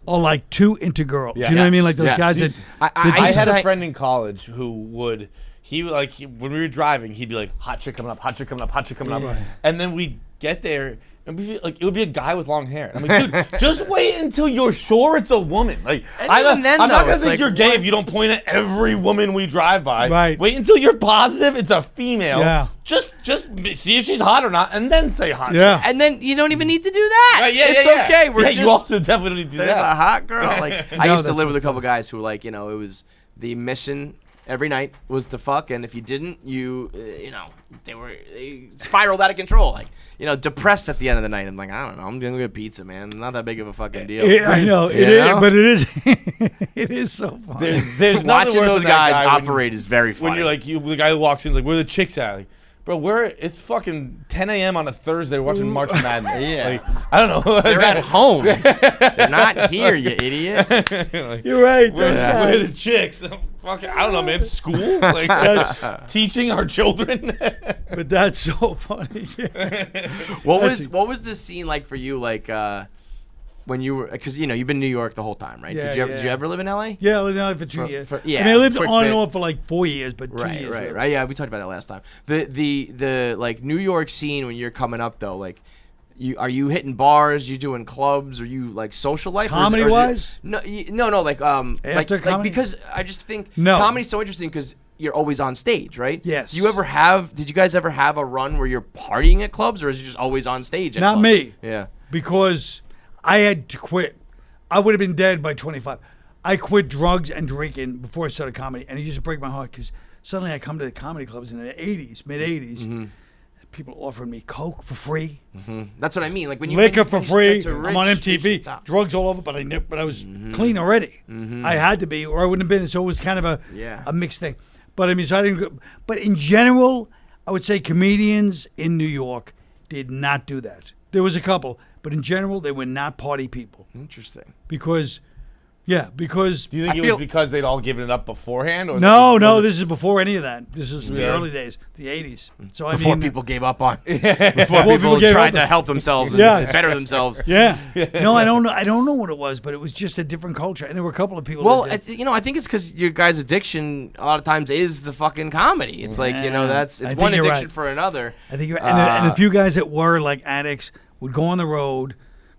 are like too into girls. Yeah. You know what I mean? Yes. Like those Yes. guys that. I had a friend in college who would when we were driving, he'd be like, hot chick coming up, hot chick coming up, hot chick coming up. And then we'd get there and it would be a guy with long hair. And I'm like, dude, just wait until you're sure it's a woman. Like I'm not gonna think you're gay if you don't point at every woman we drive by. Right. Wait until you're positive it's a female. Yeah. Just see if she's hot or not, and then say hot. Yeah. chick. And then you don't even need to do that. Right, It's yeah. okay. We're just, you also definitely need to do there's a that. hot girl. Like I No, used to that's live with a what's couple guys who, like, you know, it was the mission every night was to fuck, and if you didn't, they spiraled out of control, like depressed at the end of the night. I'm like, I don't know, I'm gonna get pizza, man. Not that big of a fucking deal. I know it is, but it is. It is so funny. There's watching worse those than that guys guy operate is very funny. When you're like, the guy who walks in, like, where are the chicks at? Like, bro, it's fucking 10 a.m. on a Thursday watching March Madness. Yeah. Like, I don't know. They're at home. They're not here, you idiot. Like, You're right. Where are the chicks? Fucking, I don't know, man. School? Like, that's teaching our children? But that's so funny. What was the scene like for you? Like, when you were, because you've been in New York the whole time, right? Yeah, Did you ever live in LA? Yeah, I lived in LA for 2 years. Yeah, I mean, I lived quick on bit. and off for like 4 years, but 2 years. Right. Yeah, we talked about that last time. The like New York scene when you're coming up though, like, are you hitting bars? You doing clubs? Are you like social life? Comedy wise? No, like After comedy? because I just think No. comedy's so interesting because you're always on stage, right? Yes. Did you guys ever have a run where you're partying at clubs, or is it just always on stage? Not clubs? me. Yeah. Because I had to quit. I would have been dead by 25. I quit drugs and drinking before I started comedy, and it used to break my heart because suddenly I come to the comedy clubs in the 80s, mid 80s. Mm-hmm. People offering me Coke for free, That's what I mean. Like when you liquor when for you free. get to I'm on rich, MTV, it's out. drugs all over, but I was clean already. I had to be, or I wouldn't have been. So it was kind of a mixed thing. But I mean, so I didn't. But in general, I would say comedians in New York did not do that. There was a couple, but in general, they were not party people. Interesting. Because Do you think it was because they'd all given it up beforehand? Or no, this is before any of that. This is the early days, the 80s. So I Before mean, people gave up on. Before people people gave tried up. to help themselves and Yes. better themselves. yeah. No, I don't know. I don't know what it was, but it was just a different culture, and there were a couple of people. Well, that did. I think it's because your guys' addiction a lot of times is the fucking comedy. It's like it's I think one you're addiction right. for another. I think you're right. And a few guys that were like addicts would go on the road,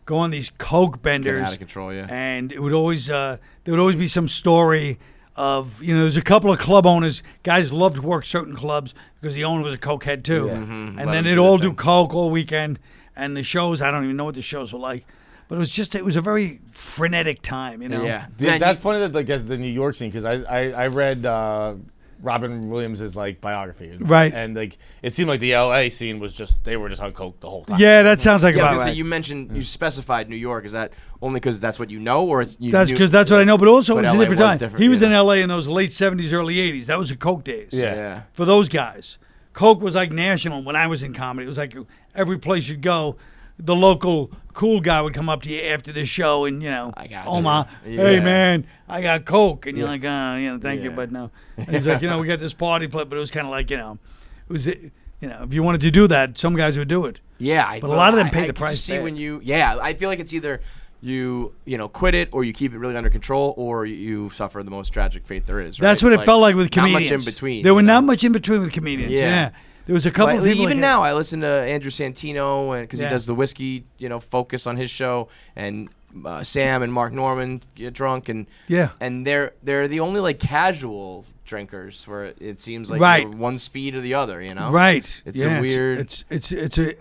go on these coke benders, Getting out of control, yeah. and it would always there would always be some story of there's a couple of club owners. Guys loved to work certain clubs because the owner was a cokehead too, and Let then him they'd do all their do thing. coke all weekend. And the shows, I don't even know what the shows were like, but it was a very frenetic time, Yeah. That's funny that, I guess, the New York scene, because I read Robin Williams' like biography, Right. And like it seemed like the LA scene was they were just on coke the whole time. Yeah, that sounds like Yeah, I was about gonna right. say, you mentioned you specified New York. Is that only because that's what you know, or it's That's because that's what I know. But also, But it was a LA different was time. different, He was yeah. in L.A. in those late 70s, early 80s. That was the coke days. Yeah. For those guys, coke was like national when I was in comedy. It was like every place you'd go, the local cool guy would come up to you after the show and, I got Omar, you. hey, Yeah. man, I got coke. And you're like, thank you, Yeah. but no. And he's like, we got this party play, but it was kind of like, it was, if you wanted to do that, some guys would do it. Yeah, But a lot of them pay I the could price just See bad. when I feel like it's either you quit it, or you keep it really under control, or you suffer the most tragic fate there is. Right? That's what It's it felt like with comedians. Not much in between. There were not much in between with comedians. Yeah. Yeah. There was a couple of people. Even like, now, I listen to Andrew Santino because Yeah. he does the whiskey, focus on his show, and Sam and Mark Norman get drunk, and they're the only like casual drinkers where it seems like Right. they're one speed or the other. Right. It's a weird.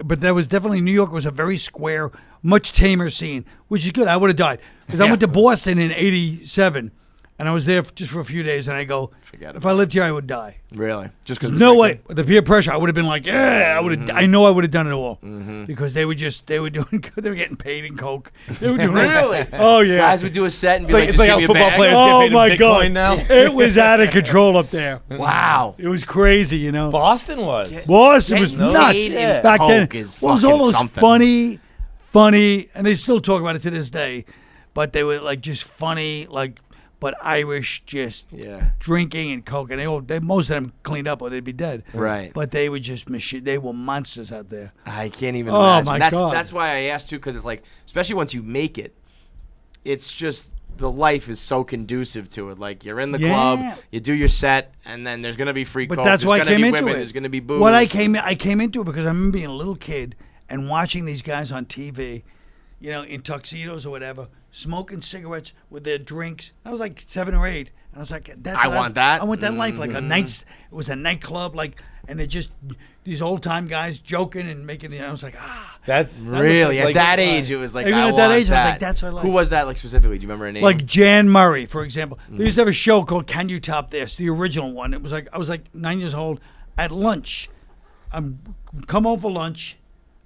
But that was definitely New York was a very square, much tamer scene, which is good. I would have died because I went to Boston in '87, and I was there just for a few days, and I go, Forget if I lived here, I would die. Really, just because No way. The peer pressure, I would have been like, I would have. I know I would have done it all because they were getting paid in coke. They were doing Really? Oh yeah. Guys would do a set and be It's like how just give me a football bag. players Oh get paid my in Bitcoin God. now. It was out of control up there. Wow. It was crazy, Boston was. Boston was Getting nuts paid in back then. coke is Well, it was all fucking those something. funny, and they still talk about it to this day. But they were like just funny, but Irish, just drinking and coke, and most of them cleaned up or they'd be dead. Right. But they were just they were monsters out there. I can't even Oh, imagine. my that's God. that's why I asked too, because it's like, especially once you make it, it's just the life is so conducive to it. Like you're in the club, you do your set, and then there's gonna be free But coke. that's there's why I gonna came be into women, it. There's gonna be booze. What I came into it because I remember being a little kid and watching these guys on TV, in tuxedos or whatever, smoking cigarettes with their drinks. I was like 7 or 8, and I was like, I want that. I want that life, like it was a nightclub, and they're just these old time guys joking and making. I was like, That's really at that age. It was like even I at that want age, I was like, that's what I like. Who was that like specifically? Do you remember her name? Like Jan Murray, for example. They used to have a show called Can You Top This, the original one. It was like I was like 9 years old at lunch. I'm come home for lunch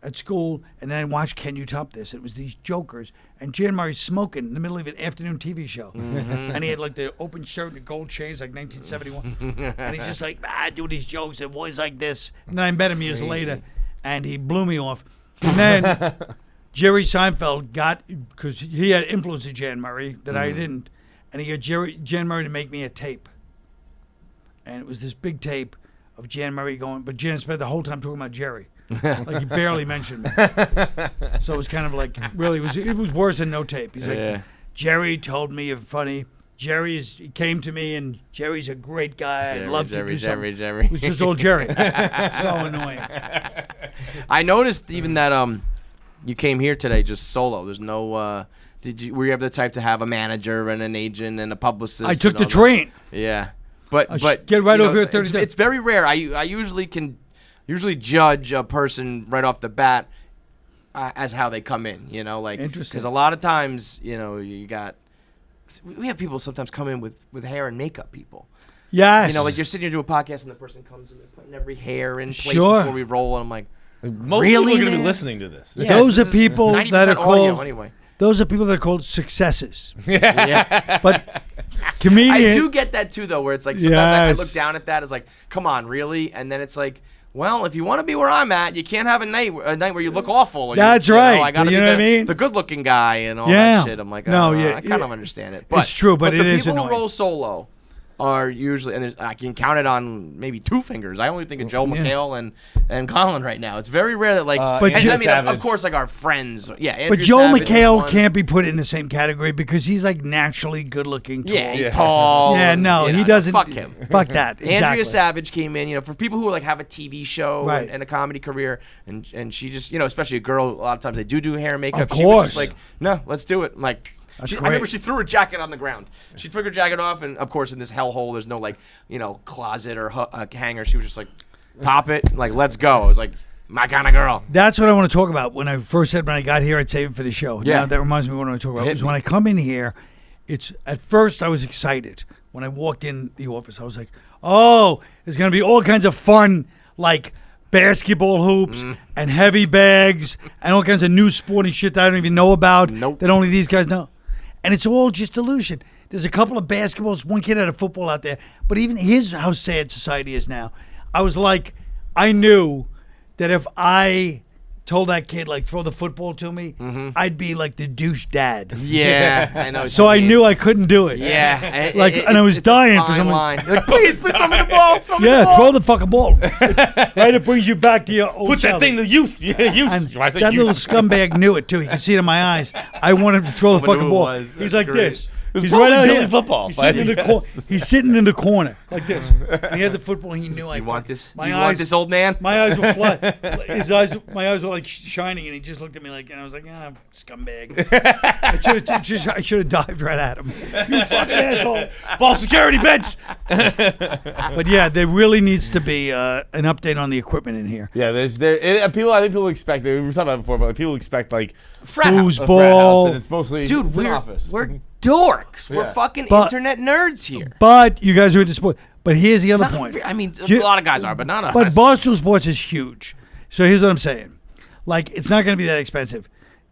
at school, and then I watched Can You Top This. It was these jokers, and Jan Murray's smoking in the middle of an afternoon TV show. And he had like the open shirt and the gold chains, like 1971. And he's just like, doing these jokes and boys like this. And then I met him years later, and he blew me off. And then Jerry Seinfeld because he had influence of Jan Murray that I didn't, and he got Jan Murray to make me a tape. And it was this big tape of Jan Murray going, but Jan spent the whole time talking about Jerry. Like he barely mentioned me. So it was kind of like, really, it was worse than no tape. He's like, Jerry told me you're funny. He came to me, and Jerry's a great guy. I'd love to do something. Jerry. It was just old Jerry. So annoying. I noticed even that you came here today just solo. There's no were you ever the type to have a manager and an agent and a publicist? I took the train. Yeah. But get right over here. It's very rare. I usually judge a person right off the bat as how they come in, like because a lot of times, we have people sometimes come in with hair and makeup people. Yes. Like you're sitting here doing a podcast and the person comes and they're putting every hair in place before we roll, and I'm like, most people are going to be listening to this. Yeah, those are people that are called anyway. Those are people that are called successes. Yeah. But comedian, I do get that too, though, where it's like sometimes I look down at that as like, come on, really? And then it's like, well, if you want to be where I'm at, you can't have a night where you look awful. That's right. I gotta you be know what I mean? The good-looking guy and all that shit. I'm like, I kind of understand it. But, it's true, but it the is people annoying. who roll solo are usually, and I can count it on maybe 2 fingers. I only think of Joe McHale and Colin right now. It's very rare that but I mean, of course, like our friends. Yeah, Andrew but Joe Savage McHale can't be put in the same category because he's like naturally good-looking. Tall. Yeah, he's tall. Yeah, no, he doesn't. Fuck him. Fuck that. Exactly. Andrea Savage came in, for people who like have a TV show Right. and a comedy career, and she just, especially a girl, a lot of times they do hair and makeup. Of She was course. just like, no, let's do it. I'm like, I remember she threw her jacket on the ground. She took her jacket off, and of course, in this hellhole, there's no closet or hanger. She was just like, pop it, like, let's go. I was like, my kind of girl. That's what I want to talk about. When I first said when I got here, I'd save it for the show. Yeah. Now, that reminds me of what I want to talk about. Because when I come in here, at first I was excited. When I walked in the office, I was like, oh, there's going to be all kinds of fun, like basketball hoops and heavy bags and all kinds of new sporting shit that I don't even know about. Nope. That only these guys know. And it's all just illusion. There's a couple of basketballs. One kid had a football out there. But even here's how sad society is now. I was like, I knew that if I told that kid, like, throw the football to me, I'd be like the douche dad. Yeah, I know. So I knew I couldn't do it. Yeah. And I was dying for something. Like, please throw me the ball. Throw the fucking ball. Right, it brings you back to your old Put that thing to youth. And that little scumbag knew it too. He could see it in my eyes. I wanted him to throw the fucking ball. He's like this. He's right out here. Football. He's sitting in the corner like this. And he had the football. And he knew I want this. Want this, old man? My eyes were flat. My eyes were like shining, and he just looked at me like, and I was like, scumbag. I should have dived right at him. You fucking asshole. Ball security, bitch. But yeah, there really needs to be an update on the equipment in here. Yeah, I think people expect. We were talking about it before, but people expect like foosball. It's mostly dude. We're Dorks. We're fucking internet nerds here. But you guys are into sport. But here's the other point. I mean, a lot of guys are, but not us. But Barstool Sports is huge. So here's what I'm saying. Like, it's not going to be that expensive.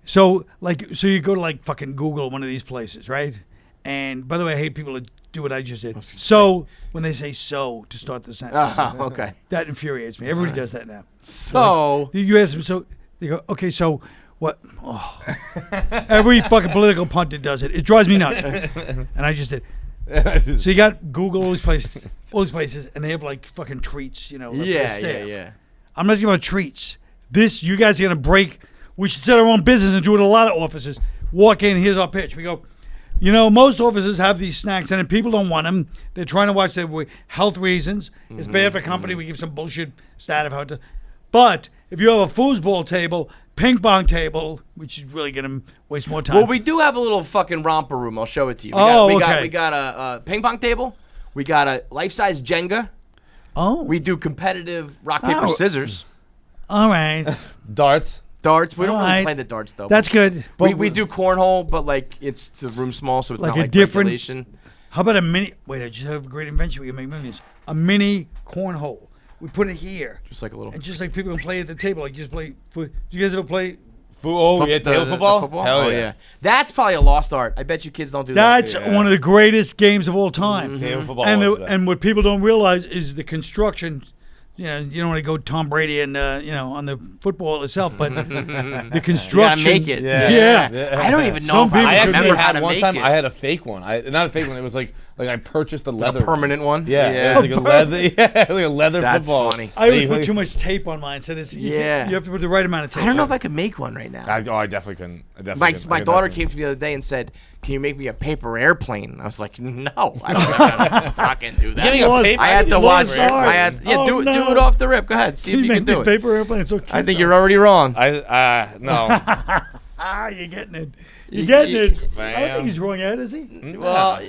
So you go to like fucking Google one of these places, right? And by the way, I hate people that do what I just did. So when they say "so" to start the sentence, okay, that infuriates me. Everybody does that now. So you ask them. So they go, okay. So what? Oh. Every fucking political pundit does it. It drives me nuts. And I just did. So you got Google, all these places, and they have like fucking treats, Yeah. I'm not talking about treats. You guys are gonna break. We should set our own business and do it at a lot of offices. Walk in, here's our pitch. We go, most offices have these snacks, and if people don't want them, they're trying to watch their health reasons. It's bad for company. We give some bullshit stat of how to. But if you have a foosball table, ping pong table, which is really going to waste more time. Well, we do have a little fucking romper room. I'll show it to you. We got a ping pong table. We got a life-size Jenga. Oh. We do competitive rock, paper, scissors. All right. Darts. We don't really play the darts, though. That's good. We do cornhole, but, like, it's the room small, so it's like not a like different regulation. How about a mini? Wait, I just have a great invention. We can make millions. A mini cornhole. We put it here. Just like a little. And just like people can play at the table. Like, just play. Do you guys ever play? Table football? Hell yeah. That's probably a lost art. I bet you kids don't do that. That's one of the greatest games of all time. Table football. And what people don't realize is the construction. You don't want to go Tom Brady and on the football itself, but the construction. You gotta make it. Yeah. I don't even know if I I actually remember how had to one make time. it. I had a fake one. Not a fake one. It was like I purchased a leather, a permanent one. Yeah, it was like a leather. Yeah, like a leather That's football. funny. I always put too much tape on mine, so you have to put the right amount of tape. I don't know if I could make one right now. I definitely couldn't. My daughter came to me the other day and said, "Can you make me a paper airplane?" I was like, "No, I don't know how to fucking do that." I had to watch. Do it off the rip. Go ahead, see if you can do it. Paper airplane. So I think you're already wrong. No. You're getting it. You're getting it. I don't Bam. think he's wrong yet, is he? Well,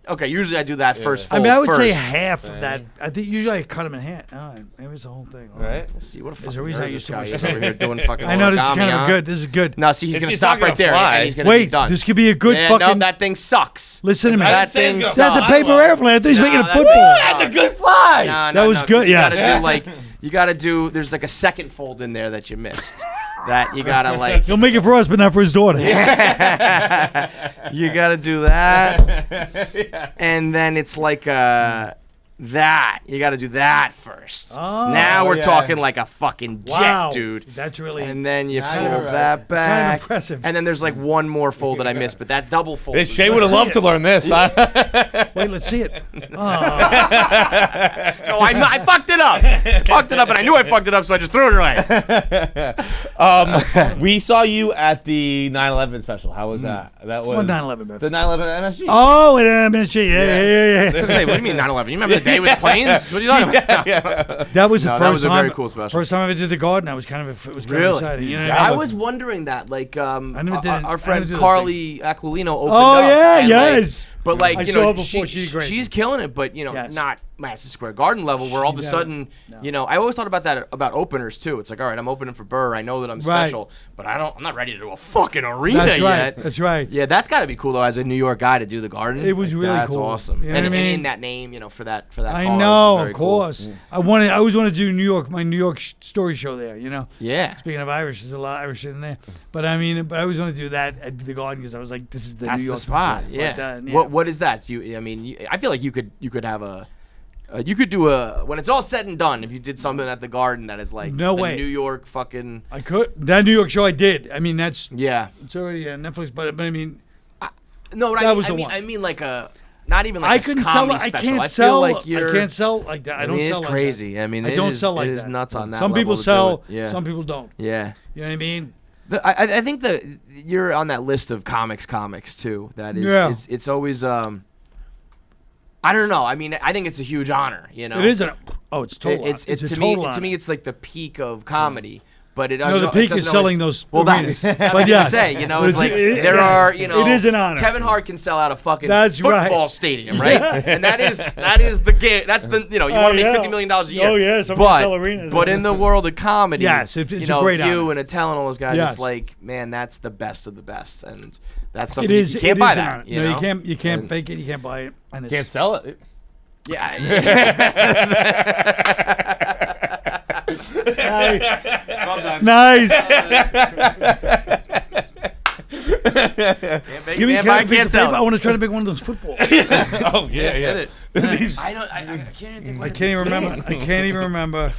okay. Usually I do that first. I mean, I would say first. half of that. I think usually I cut him in half. Oh, maybe it's the whole thing. Right. Let's see what a There's fucking a reason I nerd used this too guy much is over here doing fucking. I know this is origami, kind of huh? good. This is good. No, see, he's gonna It's stop not right there, gonna fly. and he's gonna be Wait, done. this could be a good Yeah, fucking. no, that thing sucks. Listen to me. That thing That's That's a sucks. paper airplane. I thought he was making a that's- football. That's a good fly. No, That was good, You yeah. gotta do like there's like a second fold in there that you missed. That you gotta like. He'll make it for us, but not for his daughter. You gotta do that, and then it's like that. You gotta do that first. Oh, now we're yeah. talking like a fucking jet, Wow, dude. That's really. And then you Now fold you're right. that back. kind of impressive. And then there's like one more fold that I missed, but that double fold. This Shay would have loved to learn this. Wait, let's see it. Oh. No, I fucked it up. And I knew I fucked it up, so I just threw it away. We saw you at the 9/11 special. How was that? That was What 9/11, man? the 9/11 MSG. Oh, and MSG. Yeah. I was gonna say, what do you mean 9/11? You remember the day with planes? What are you talking about? That was the No, first that was a time. very cool special. First time I ever did the garden. I was kind of Really? exciting. You know what That I I mean? was wondering that, like, never did it. our I friend never did the Carly Aquilino opened Oh, up. yeah, and, yes. But like, I you saw know, her before. She's great. she's killing it, but you know, Yes. not Madison Square Garden level, where all of a She sudden, never- no. you know, I always thought about that about openers too. It's like, all right, I'm opening for Burr. I know that I'm Right. special, but I'm not ready to do a fucking arena That's right. yet. That's right. Yeah, that's got to be cool though, as a New York guy to do the Garden. It was really that's cool. awesome. You know and, what I mean? and in that name, you know, for that. I cause, know, very of cool. course. I always wanted to do my New York story show there. You know. Yeah. Speaking of Irish, there's a lot of Irish shit in there. But I mean, I always wanted to do that at the Garden because I was like, this is the That's New York the spot. But, Yeah. yeah. What is that? I feel like you could have a. You could do when it's all said and done. If you did something at the Garden that is like No the way. New York fucking. I could that New York show I did. I mean, it's Yeah. already on Netflix. But I mean, No, but That was the one. I mean like a. Not even like I a couldn't sell. comedy I special. can't I sell. feel like you're. I can't sell like that. I don't mean, sell it's like crazy. That. I mean, I don't sell like it that. is nuts on that. Some people level to do sell. it. Yeah. Some people don't. Yeah. You know what I mean? I think that you're on that list of comics too. That is. Yeah. It's always. I don't know. I mean, I think it's a huge honor. You know. It isn't. It's total. It's a to total me. honor. To me, it's like the peak of comedy. But it No, doesn't. the peak is selling those. Well, arenas. that's. But But yes. say, you know, But it's like it- there yeah. are, you know, It is an honor. Kevin Hart can sell out a fucking That's football right. stadium, right? And that is the game. That's the you know you Oh, want to make yeah. $50 million a year. Oh, yeah, some can but sell arenas. but in the world of comedy, Yes, it's you a know, great you honor. and Attell and all those guys, Yes. it's like, man, that's the best of the best, and that's It something is. you can't it buy is an that. honor. You No, know? you can't And- fake it. You can't buy it. And it's, Can't sell it. Yeah. Nice. Give me man, a I piece can't of sell paper. it. I want to try to make one of those footballs. Oh Get yeah. it. I don't. I can't even think. I can't even remember. I can't even remember.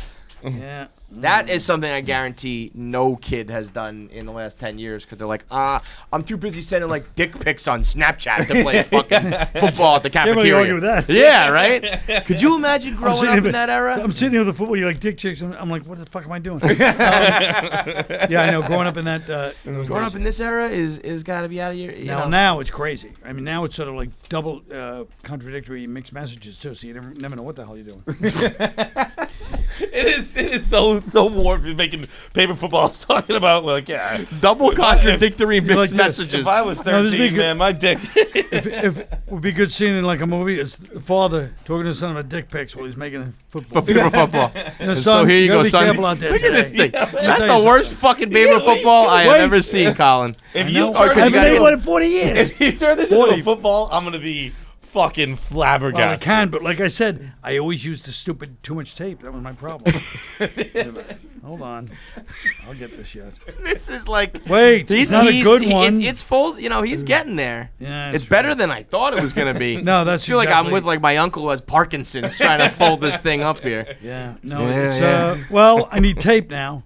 Yeah. That is something I guarantee no kid has done in the last 10 years because they're like, I'm too busy sending like dick pics on Snapchat to play fucking football at the Can't really cafeteria. argue with that. Yeah, right? Could you imagine growing sitting up here- in that era? I'm sitting here with the football. You like dick chicks, and I'm like, what the fuck am I doing? Yeah, I know. Growing up in that. Growing up in this era is got to be out of your. You know. Now it's crazy. I mean, now it's sort of like double contradictory mixed messages too. So you never know what the hell you're doing. It is so warped making paper footballs talking about double contradictory like mixed this. messages. If I was No, this would be 13, good. man, my dick. if it would be a good scene in like a movie is the father talking to his son about dick pics while he's making a football. For paper football. You know, And son, so here you gotta go, be son. careful out there Look at this today. thing. Let me That's tell the you worst something. fucking paper football I have Wait. ever seen, Colin. If I you know. Or 'cause I you haven't gotta made get- one in 40 years. if you turn this 40. into a football, I'm gonna be fucking Well, I flabbergasted. can, but like I said, I always used the stupid too much tape. That was my problem. Wait a minute. Hold on. I'll get this yet. This is like Wait, it's not a good one. It's full. He's getting there. Yeah, it's true. better than I thought it was gonna be. No, that's I feel like I'm exactly- with like my uncle who has Parkinson's trying to fold this thing up here. Yeah, no, Yeah, it's yeah. Well, I need tape now.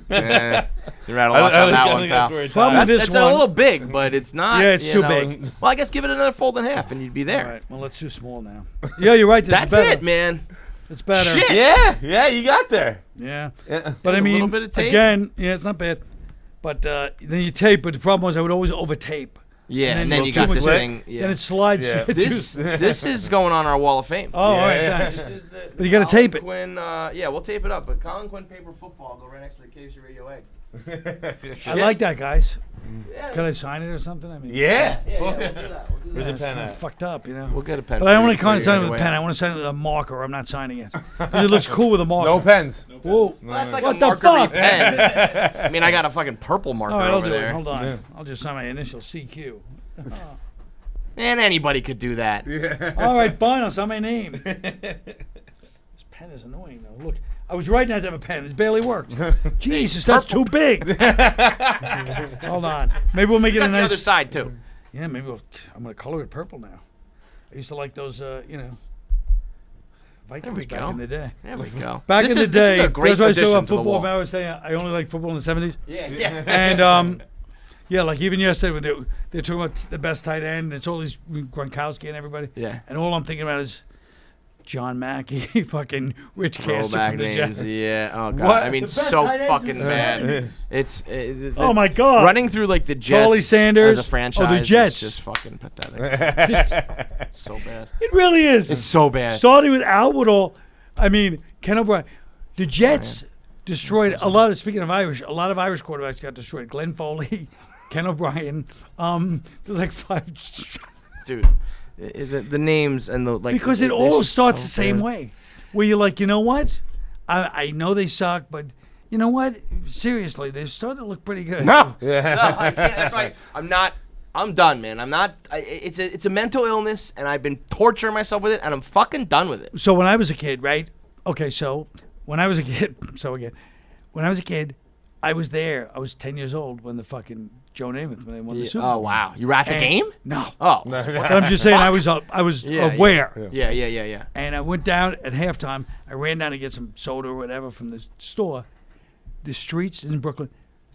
Yeah. You're out of luck on that one, pal. Problem with this It's one. a little big, but it's not. Yeah, it's you too know, big. it's- Well, I guess give it another fold in half, and you'd be there. All right, well, let's do small now. Yeah, you're right. This That's is better. it, man. It's better. Shit. Yeah, you got there. Yeah. Yeah. But I A mean, little bit of tape. again, yeah, it's not bad. But then you tape, but the problem was I would always over tape. Yeah, and then go you too got much this tape, thing. Yeah. Then it slides. Yeah. This is going on our wall of fame. Oh, all right, Yeah. thanks. This is the But you gotta Colin tape it. Quinn, yeah, we'll tape it up. But Colin Quinn paper football go right next to the KC Radio Egg. I like that, guys. Yeah, Can I that's- sign it or something? I mean, Yeah. yeah, we'll do that. We'll do Where's that. the pen kinda at? fucked up, you know. We'll get a pen. But I for only you can't for sign it your with a way pen. out. I want to sign it with a marker. I'm not signing it. 'Cause it looks cool with a marker. No pens. Whoa. Well, that's like What a the markery fuck? pen. I mean, I got a fucking purple marker All right, I'll over do it. there. Hold on. Yeah. I'll just sign my initial CQ. And anybody could do that. All right, fine. I'll sign my name. This pen is annoying, though. Look, I was writing out to have a pen. It barely worked. Jesus, that's too big. Hold on. Maybe we'll make it Got a the other nice. side too. Yeah, maybe I'm gonna color it purple now. I used to like those, Vikings we back go. in the day. There we go. Back This in the is- this is day, a great that's why I was talking addition about to the football. wall. But I was saying I only like football in the '70s. Yeah, yeah. And yeah, like even yesterday when they're talking about the best tight end, and it's all these Gronkowski and everybody. Yeah. And all I'm thinking about is John Mackey, fucking Rich Caster Throwback from the names. Jets. Yeah. Oh god. What? I mean, The best so tight ends fucking in the bad. 70s. It's Oh my God. running through like the Jets Charlie Sanders. as a franchise. Oh, the Jets. Is just fucking pathetic. It's so bad. It really is. It's so bad. Starting with Al Woodall, I mean, Ken O'Brien. The Jets destroyed a lot of, speaking of Irish, a lot of Irish quarterbacks got destroyed. Glenn Foley, Ken O'Brien. There's like 5. Dude, the names and the like. Because it they're all just starts so the same bad. way. Where you're like, you know what? I know they suck, but you know what? Seriously, they're starting to look pretty good. No. No, I can't. That's why I'm not. I'm done, man. I'm not. It's a mental illness, and I've been torturing myself with it, and I'm fucking done with it. So when I was a kid, right? Okay, so when I was a kid, when I was a kid, I was there. I was 10 years old when the fucking Joe Namath, when they won the Super Oh Bowl. wow, you were at the And- game? No. Oh. But I'm just saying, I was Yeah, aware. Yeah. And I went down at halftime. I ran down to get some soda or whatever from the store. The streets in Brooklyn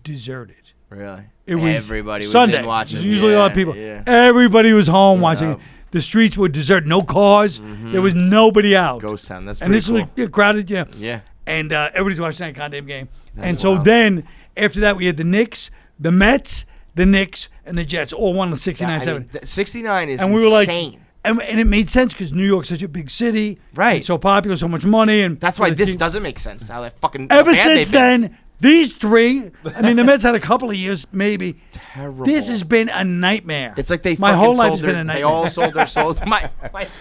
deserted. Really? It was Everybody was Sunday. in watching. There's usually a lot of people. Yeah. Everybody was home watching. Yeah. The streets were deserted. No cars. There was nobody out. Ghost town. That's and pretty this cool. was crowded. Yeah. Yeah. And everybody's watching that goddamn game. and That's so wild. then after that we had the Knicks, the Mets, the Knicks, and the Jets all won the 69-7. 69 is And we were like, insane. and it made sense because New York's such a big city, Right. and so popular, so much money, and That's why the this team- doesn't make sense. How that fucking Ever bad they've since been. then, these three. I mean, the Mets had a couple of years, maybe. Terrible. This has been a nightmare. It's like they my fucking whole life sold has their, been a They nightmare. all sold their souls. My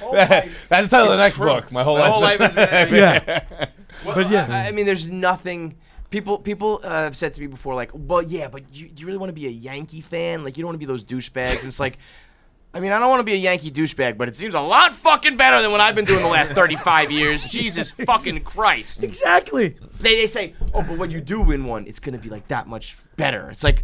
whole life. That's the title of It's the next true. book. My whole My whole life. life has been a nightmare. Yeah, Well, But yeah. I mean, there's nothing. People have said to me before, like, well, yeah, but you really want to be a Yankee fan? Like, you don't want to be those douchebags. And it's like, I mean, I don't want to be a Yankee douchebag, but it seems a lot fucking better than what I've been doing the last 35 years. Jesus fucking Christ. exactly. They say, oh, but when you do win one, it's going to be like that much better. It's like,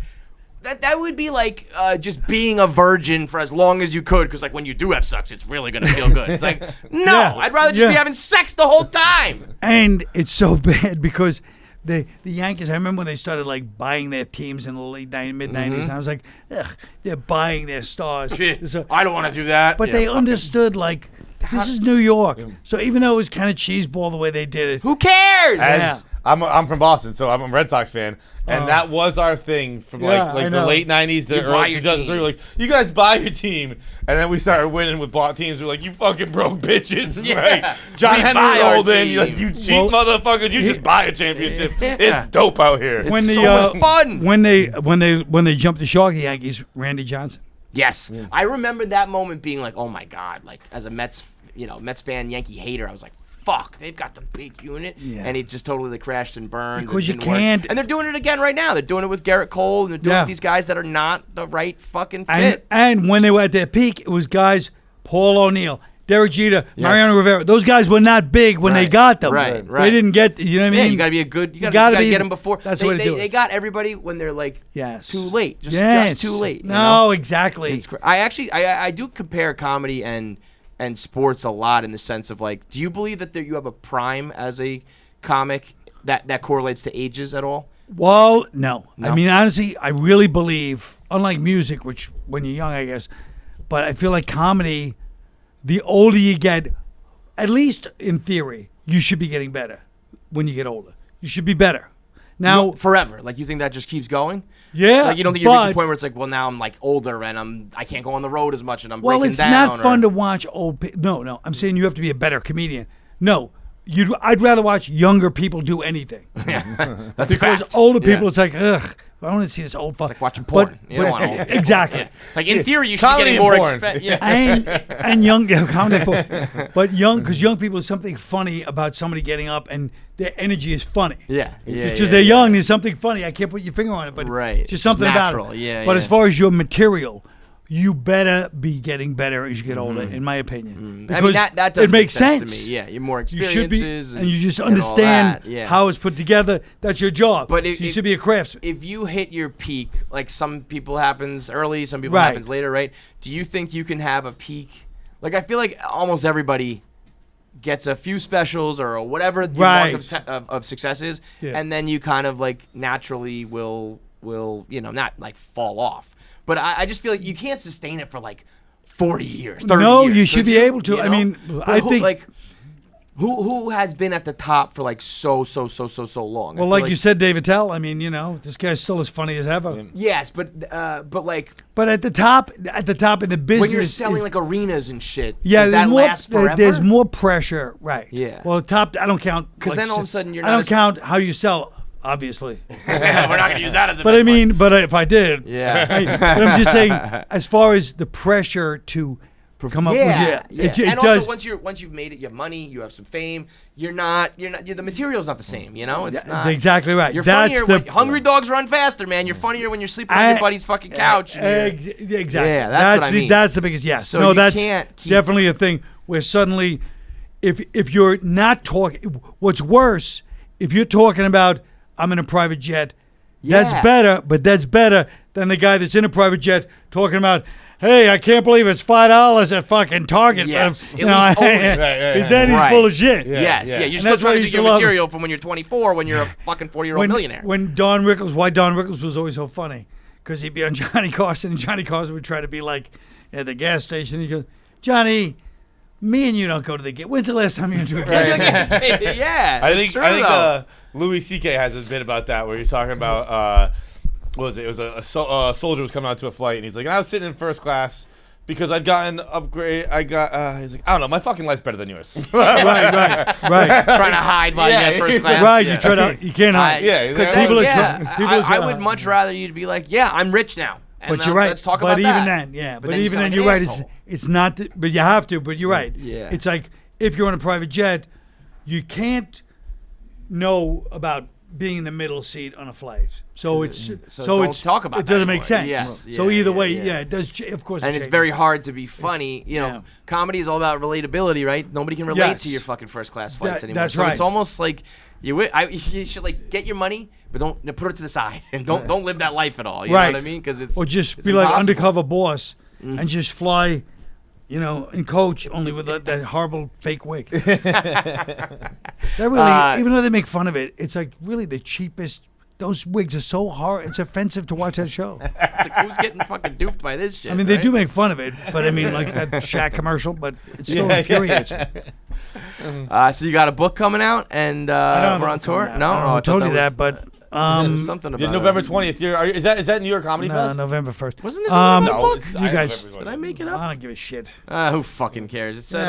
that would be like just being a virgin for as long as you could, because like when you do have sex, it's really going to feel good. It's like, no, Yeah. I'd rather just Yeah. be having sex the whole time. And it's so bad because the Yankees, I remember when they started like buying their teams in the mid 90s, and I was like, ugh, they're buying their stars. So- I don't want to do that. but Yeah, they fucking- understood like this is New York. So even though it was kind of cheeseball the way they did it, Who cares? As I'm from Boston, so I'm a Red Sox fan, and that was our thing from like the late '90s to early 2003. Like, you guys buy your team, and then we started winning with bought teams. We're like, you fucking broke bitches, right? Johnny Henry, like, you cheap motherfuckers. You should buy a championship. It's dope out here. It's so much fun. When they jumped the shark, the Yankees, Randy Johnson. Yes, I remember that moment being like, oh my god, like as a Mets fan, Yankee hater, I was like, fuck, they've got the big unit, and it just totally crashed and burned. Because you can't, and they're doing it again right now. They're doing it with Garrett Cole, and they're doing it with these guys that are not the right fucking fit. And when they were at their peak, it was guys, Paul O'Neill, Derek Jeter, Mariano Rivera. Those guys were not big when they got them. Right. They didn't get, you know what I mean? Yeah, you got to be a good, you got to get them before. That's what they got everybody when they're like too late. Just too late. No, exactly. I do compare comedy and sports a lot in the sense of like, do you believe that you have a prime as a comic that correlates to ages at all? Well, no. I mean, honestly, I really believe, unlike music, which when you're young, I guess, but I feel like comedy, the older you get, at least in theory, you should be getting better when you get older. You should be better. Now, forever. Like, you think that just keeps going? Yeah. Like, you don't think you reach a point where it's like, well, now I'm like older and I can't go on the road as much and I'm breaking down. Well, it's not fun to watch old people. No. I'm saying you have to be a better comedian. No. I'd rather watch younger people do anything. Yeah, that's because fact. Older people, it's like, ugh, I don't want to see this old fuck. It's like watching porn. You don't want old people. Exactly. Like, in theory, you should be getting more and young, but because young people, there's something funny about somebody getting up and their energy is funny. Because they're young, there's something funny. I can't put your finger on it, but it's just something about it. But as far as your material, you better be getting better as you get older, in my opinion. I mean, that does make sense to me. Yeah, you're more You experiences. should be, and you just understand how it's put together. That's your job. But you should be a craftsman. If you hit your peak, like some people happens early, some people happens later, right? Do you think you can have a peak? Like, I feel like almost everybody gets a few specials or whatever the mark of success is, and then you kind of like naturally will not like fall off. But I just feel like you can't sustain it for like 40 years, 30 years. No, you should be able to. I mean, I think like who has been at the top for like so long? Well, like you said, David Tell. I mean, this guy's still as funny as ever. Yes, but at the top in the business, when you're selling like arenas and shit, does that last forever? There's more pressure, right? Yeah. Well, top, I don't count because then all of a sudden you're. I don't count how you sell. Obviously, we're not going to use that as a. But I mean, if I did, but I'm just saying, as far as the pressure to come up with, and also once you've made it, you have money, you have some fame. You're not. The material's not the same. It's not exactly right. You're funnier when hungry dogs run faster, man. You're funnier when you're sleeping on your buddy's fucking couch. Exactly. Yeah, that's what I mean. That's the biggest. Yes. So that's definitely a thing where suddenly, if you're not talking, what's worse, if you're talking about. I'm in a private jet. That's better, but that's better than the guy that's in a private jet talking about, hey, I can't believe it's $5 at fucking Target. Yes, because then he's full of shit. Yes, you're still trying to do your material from when you're 24 when you're a fucking 40-year-old millionaire. When Don Rickles was always so funny, because he'd be on Johnny Carson, and Johnny Carson would try to be like at the gas station. He'd go, Johnny, me and you don't go to the game. When's the last time you went to a game? Yeah, I think Louis C.K. has a bit about that where he's talking about what was it? It was a soldier was coming out to a flight and he's like, I was sitting in first class because I'd gotten upgrade. He's like, I don't know, my fucking life's better than yours. right. Trying to hide while you're in first class. Right, you can't hide. Because I would much rather you to be like, I'm rich now. But you're right. Let's talk about that. But even then, you're right. It's not. But you have to. But you're right. Yeah. It's like if you're on a private jet, you can't know about being in the middle seat on a flight. So don't talk about it. Doesn't that make sense. Yes. So either way, it does. Of course. And it's very hard to be funny. Comedy is all about relatability, right? Nobody can relate to your fucking first class flights anymore. That's right. It's almost like you should like get your money, but don't put it to the side and don't live that life at all. You know what I mean? Because it's or just it's be impossible. like undercover boss and just fly. And coach only with that horrible fake wig. That really, even though they make fun of it, it's like really the cheapest those wigs are so hard. It's offensive to watch that show. It's like, who's getting fucking duped by this shit? I mean, they right? do make fun of it, but I mean, like that Shaq commercial, but it still infuriates me. So you got a book coming out, and we're on tour. No, I told you that, but something about November 20th. Is that New York Comedy Fest? November 1st. Wasn't this a No, book? it's- You guys- Did I make it up? I don't give a shit. Who fucking cares? It said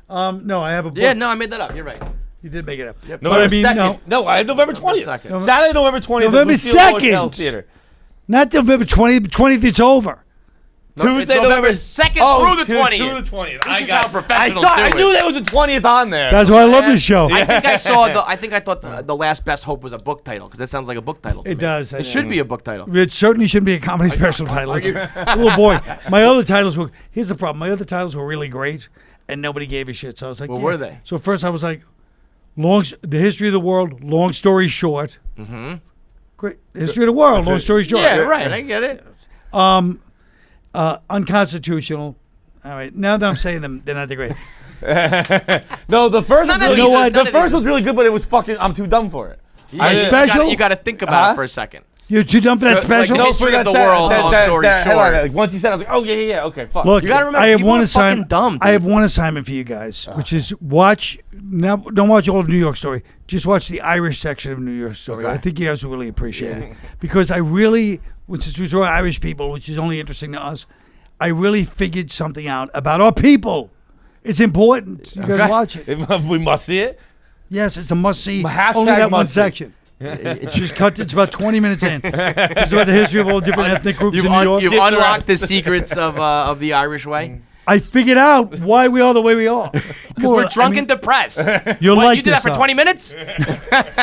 No, I have a book. Yeah, no, I made that up. You're right. You did make it up. Yep. But November I mean, 2nd. No, I had November 20th. 2nd. Saturday, November 20th. November at Lucille Hotel 2nd. Theater. Not November 20th. 20th, it's over. Tuesday, November 2nd through the 20th. To the 20th. This is how professionals I do knew it. there was a 20th on there. That's why I love this show. I think I thought the last best hope was a book title because that sounds like a book title. To It me. does, I It know. should be a book title. It certainly shouldn't be a comedy special title. It's a little boring. My other titles were. Here's the problem. My other titles were really great, and nobody gave a shit. So I was like, What yeah. were they? So first I was like, the history of the world. Long story short. Mm-hmm. Great. The history of the world. Long story short. Yeah, right. I get it. Unconstitutional. All right. Now that I'm saying them, they're not that great. No, the first None was of really these good. are- The none of first these was really good, but it was fucking. I'm too dumb for it. Special? You got to think about it for a second. You're too dumb for that special. no, history of the world, long story short. Like, once you said, I was like, oh yeah, okay, fuck. Look, You gotta remember, I have people one are assignment. fucking dumb, I have dude. one assignment for you guys, which is watch. Now, don't watch all of New York Story. Just watch the Irish section of New York Story. Okay. I think you guys will really appreciate it because I really, since we draw Irish people, which is only interesting to us, I really figured something out about our people. It's important. You guys watch it. We must see it. Yes, it's a must see. Hashtag Only that one must see. section. It's just cut. It's about 20 minutes in. It's about the history of all different ethnic groups in New York. You've Skip the unlocked the rest. secrets of the Irish way. I figured out why we are the way we are. Because we're drunk and depressed. You'll What, like you did that for this, 20 minutes?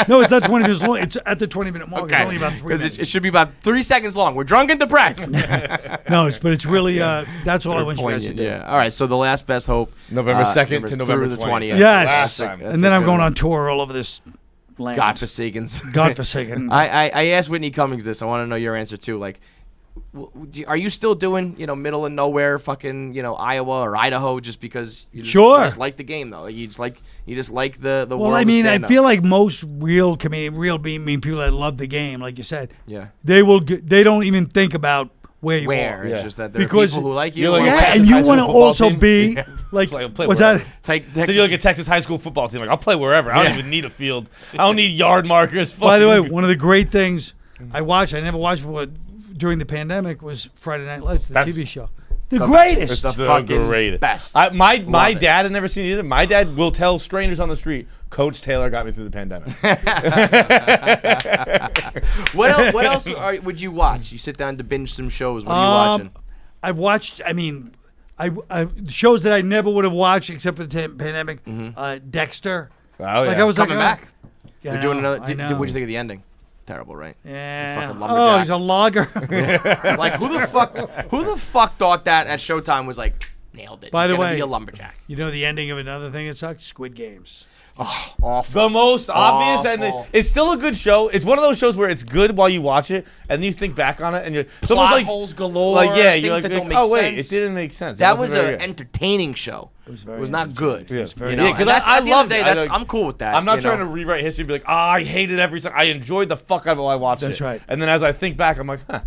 No, it's not 20 minutes long. It's at the 20-minute mark. It's only about 3 Because minutes. it should be about 3 seconds long. We're drunk and depressed. No, but it's really, that's all I want you guys to do. Yeah. All right. So the last best hope. November 2nd to November through the 20th. 20th. Yes. Last time. And then I'm going on tour all over this land. Godforsakens. Godforsaken. I asked Whitney Cummings this. I want to know your answer too. Like, are you still doing middle of nowhere, fucking Iowa or Idaho, just because you just like the game though? You just like the Well, world. I mean, I stand-up. feel like most real people that love the game, like you said, Yeah. they don't even think about where you Where are. it's Yeah. just that there Because are people who like you. you're like who a are Yeah, Texas and high you school want to football also team. be like, Play what's wherever. that? So you're like a Texas high school football team. Like, I'll play wherever. I don't even need a field. I don't need yard markers. By the way, Fucking- one of the great things I never watched before during the pandemic was Friday Night Lights, the That's- TV show. The greatest. It's the The fucking greatest. best. My Love it. dad had never seen it either. My dad will tell strangers on the street, Coach Taylor got me through the pandemic. What else would you watch? You sit down to binge some shows. What are you watching? I've watched. I mean, I shows that I never would have watched except for the pandemic. Dexter. Oh, yeah. Like I was Coming like, back. Yeah, We're I doing know, another. I know. What'd you think of the ending? Terrible, right? Yeah. fucking Oh, lumberjack. he's a logger. Like who the fuck thought that at Showtime was like nailed it? By He's the gonna way- be a lumberjack. You know the ending of another thing that sucked? Squid Games. Awful. The most obvious, and Awful. it's still a good show. It's one of those shows where it's good while you watch it, and then you think back on it, and it's almost like holes galore. like yeah, things you're like, that don't make oh wait, sense. it didn't make sense. That It was wasn't an very good. entertaining show. It very was not good. Yeah. It was very You know, Yeah, 'cause and that's, I at the end of loved the day, it. that's, I'm cool with that. I'm not you trying know? to rewrite history and be like, I hated every second. I enjoyed the fuck out of it while I watched it. That's right. And then as I think back, I'm like, huh,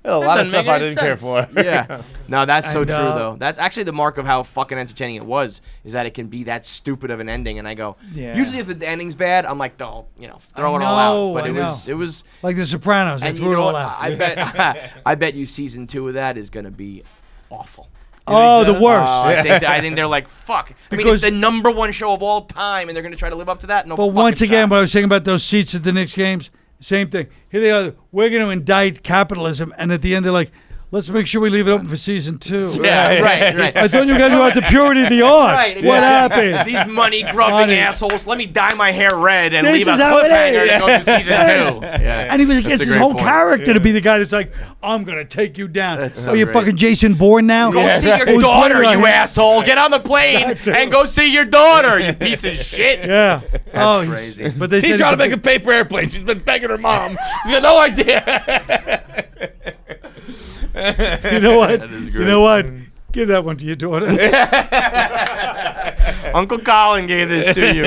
there's a lot of doesn't stuff make I any didn't care for. sense. Yeah. No, that's so And, true though. That's actually the mark of how fucking entertaining it was. Is that it can be that stupid of an ending, and I go. Yeah. Usually, if the ending's bad, I'm like, throw it all know, out. But I it was. Like The Sopranos. I And threw you it know all what? out. I bet you season 2 of that is gonna be awful. Oh, the worst. I think they're like, fuck. I mean, Because- it's the #1 show of all time, and they're gonna try to live up to that. No. But fucking once again, shot. what I was saying about those seats at the Knicks games, same thing. Here they are. We're going to indict capitalism, and at the end they're like, let's make sure we leave it open for season 2. Yeah, right. I thought you guys were about the purity of the art. Right, What exactly. happened? These money-grubbing Money. assholes. Let me dye my hair red and This leave a is how it cliffhanger is. to go through season Yes. 2. Yeah. And he was That's against a his great whole point. character to be the guy that's like, I'm going to take you down. That's so oh, you great. fucking Jason Bourne now? Go see your Who's daughter, playing you around here? asshole. Get on the plane and go see your daughter, you piece of shit. Yeah. That's crazy. But they Teach said her how to it's make a paper airplane. She's been begging her mom. She's got no idea. You know what? That is You great. know what? Give that one to your daughter. Uncle Colin gave this to you.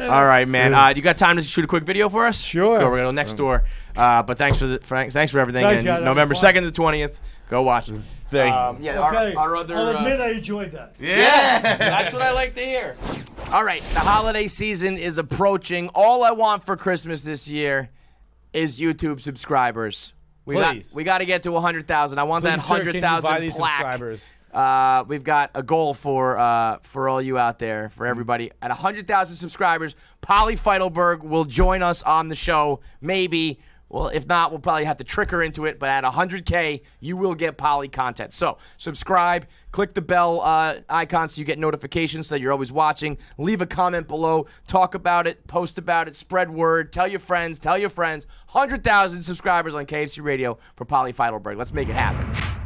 All right, man. You got time to shoot a quick video for us? Sure. Go, we're gonna go next door. But thanks for everything. Thanks, and guys. That November was fun. 2nd to 20th. Go watch it. Thank Our other. I'll admit I enjoyed that. Yeah, that's what I like to hear. All right, the holiday season is approaching. All I want for Christmas this year is YouTube subscribers. We got to get to 100,000. I want that 100,000 plaque. We've got a goal for all you out there, for everybody. At 100,000 subscribers, Polly Feidelberg will join us on the show. Maybe. Well, if not, we'll probably have to trick her into it. But at 100K, you will get Polly content. So subscribe, click the bell icon so you get notifications so that you're always watching. Leave a comment below. Talk about it. Post about it. Spread word. Tell your friends. 100,000 subscribers on KFC Radio for Polly Feidelberg. Let's make it happen.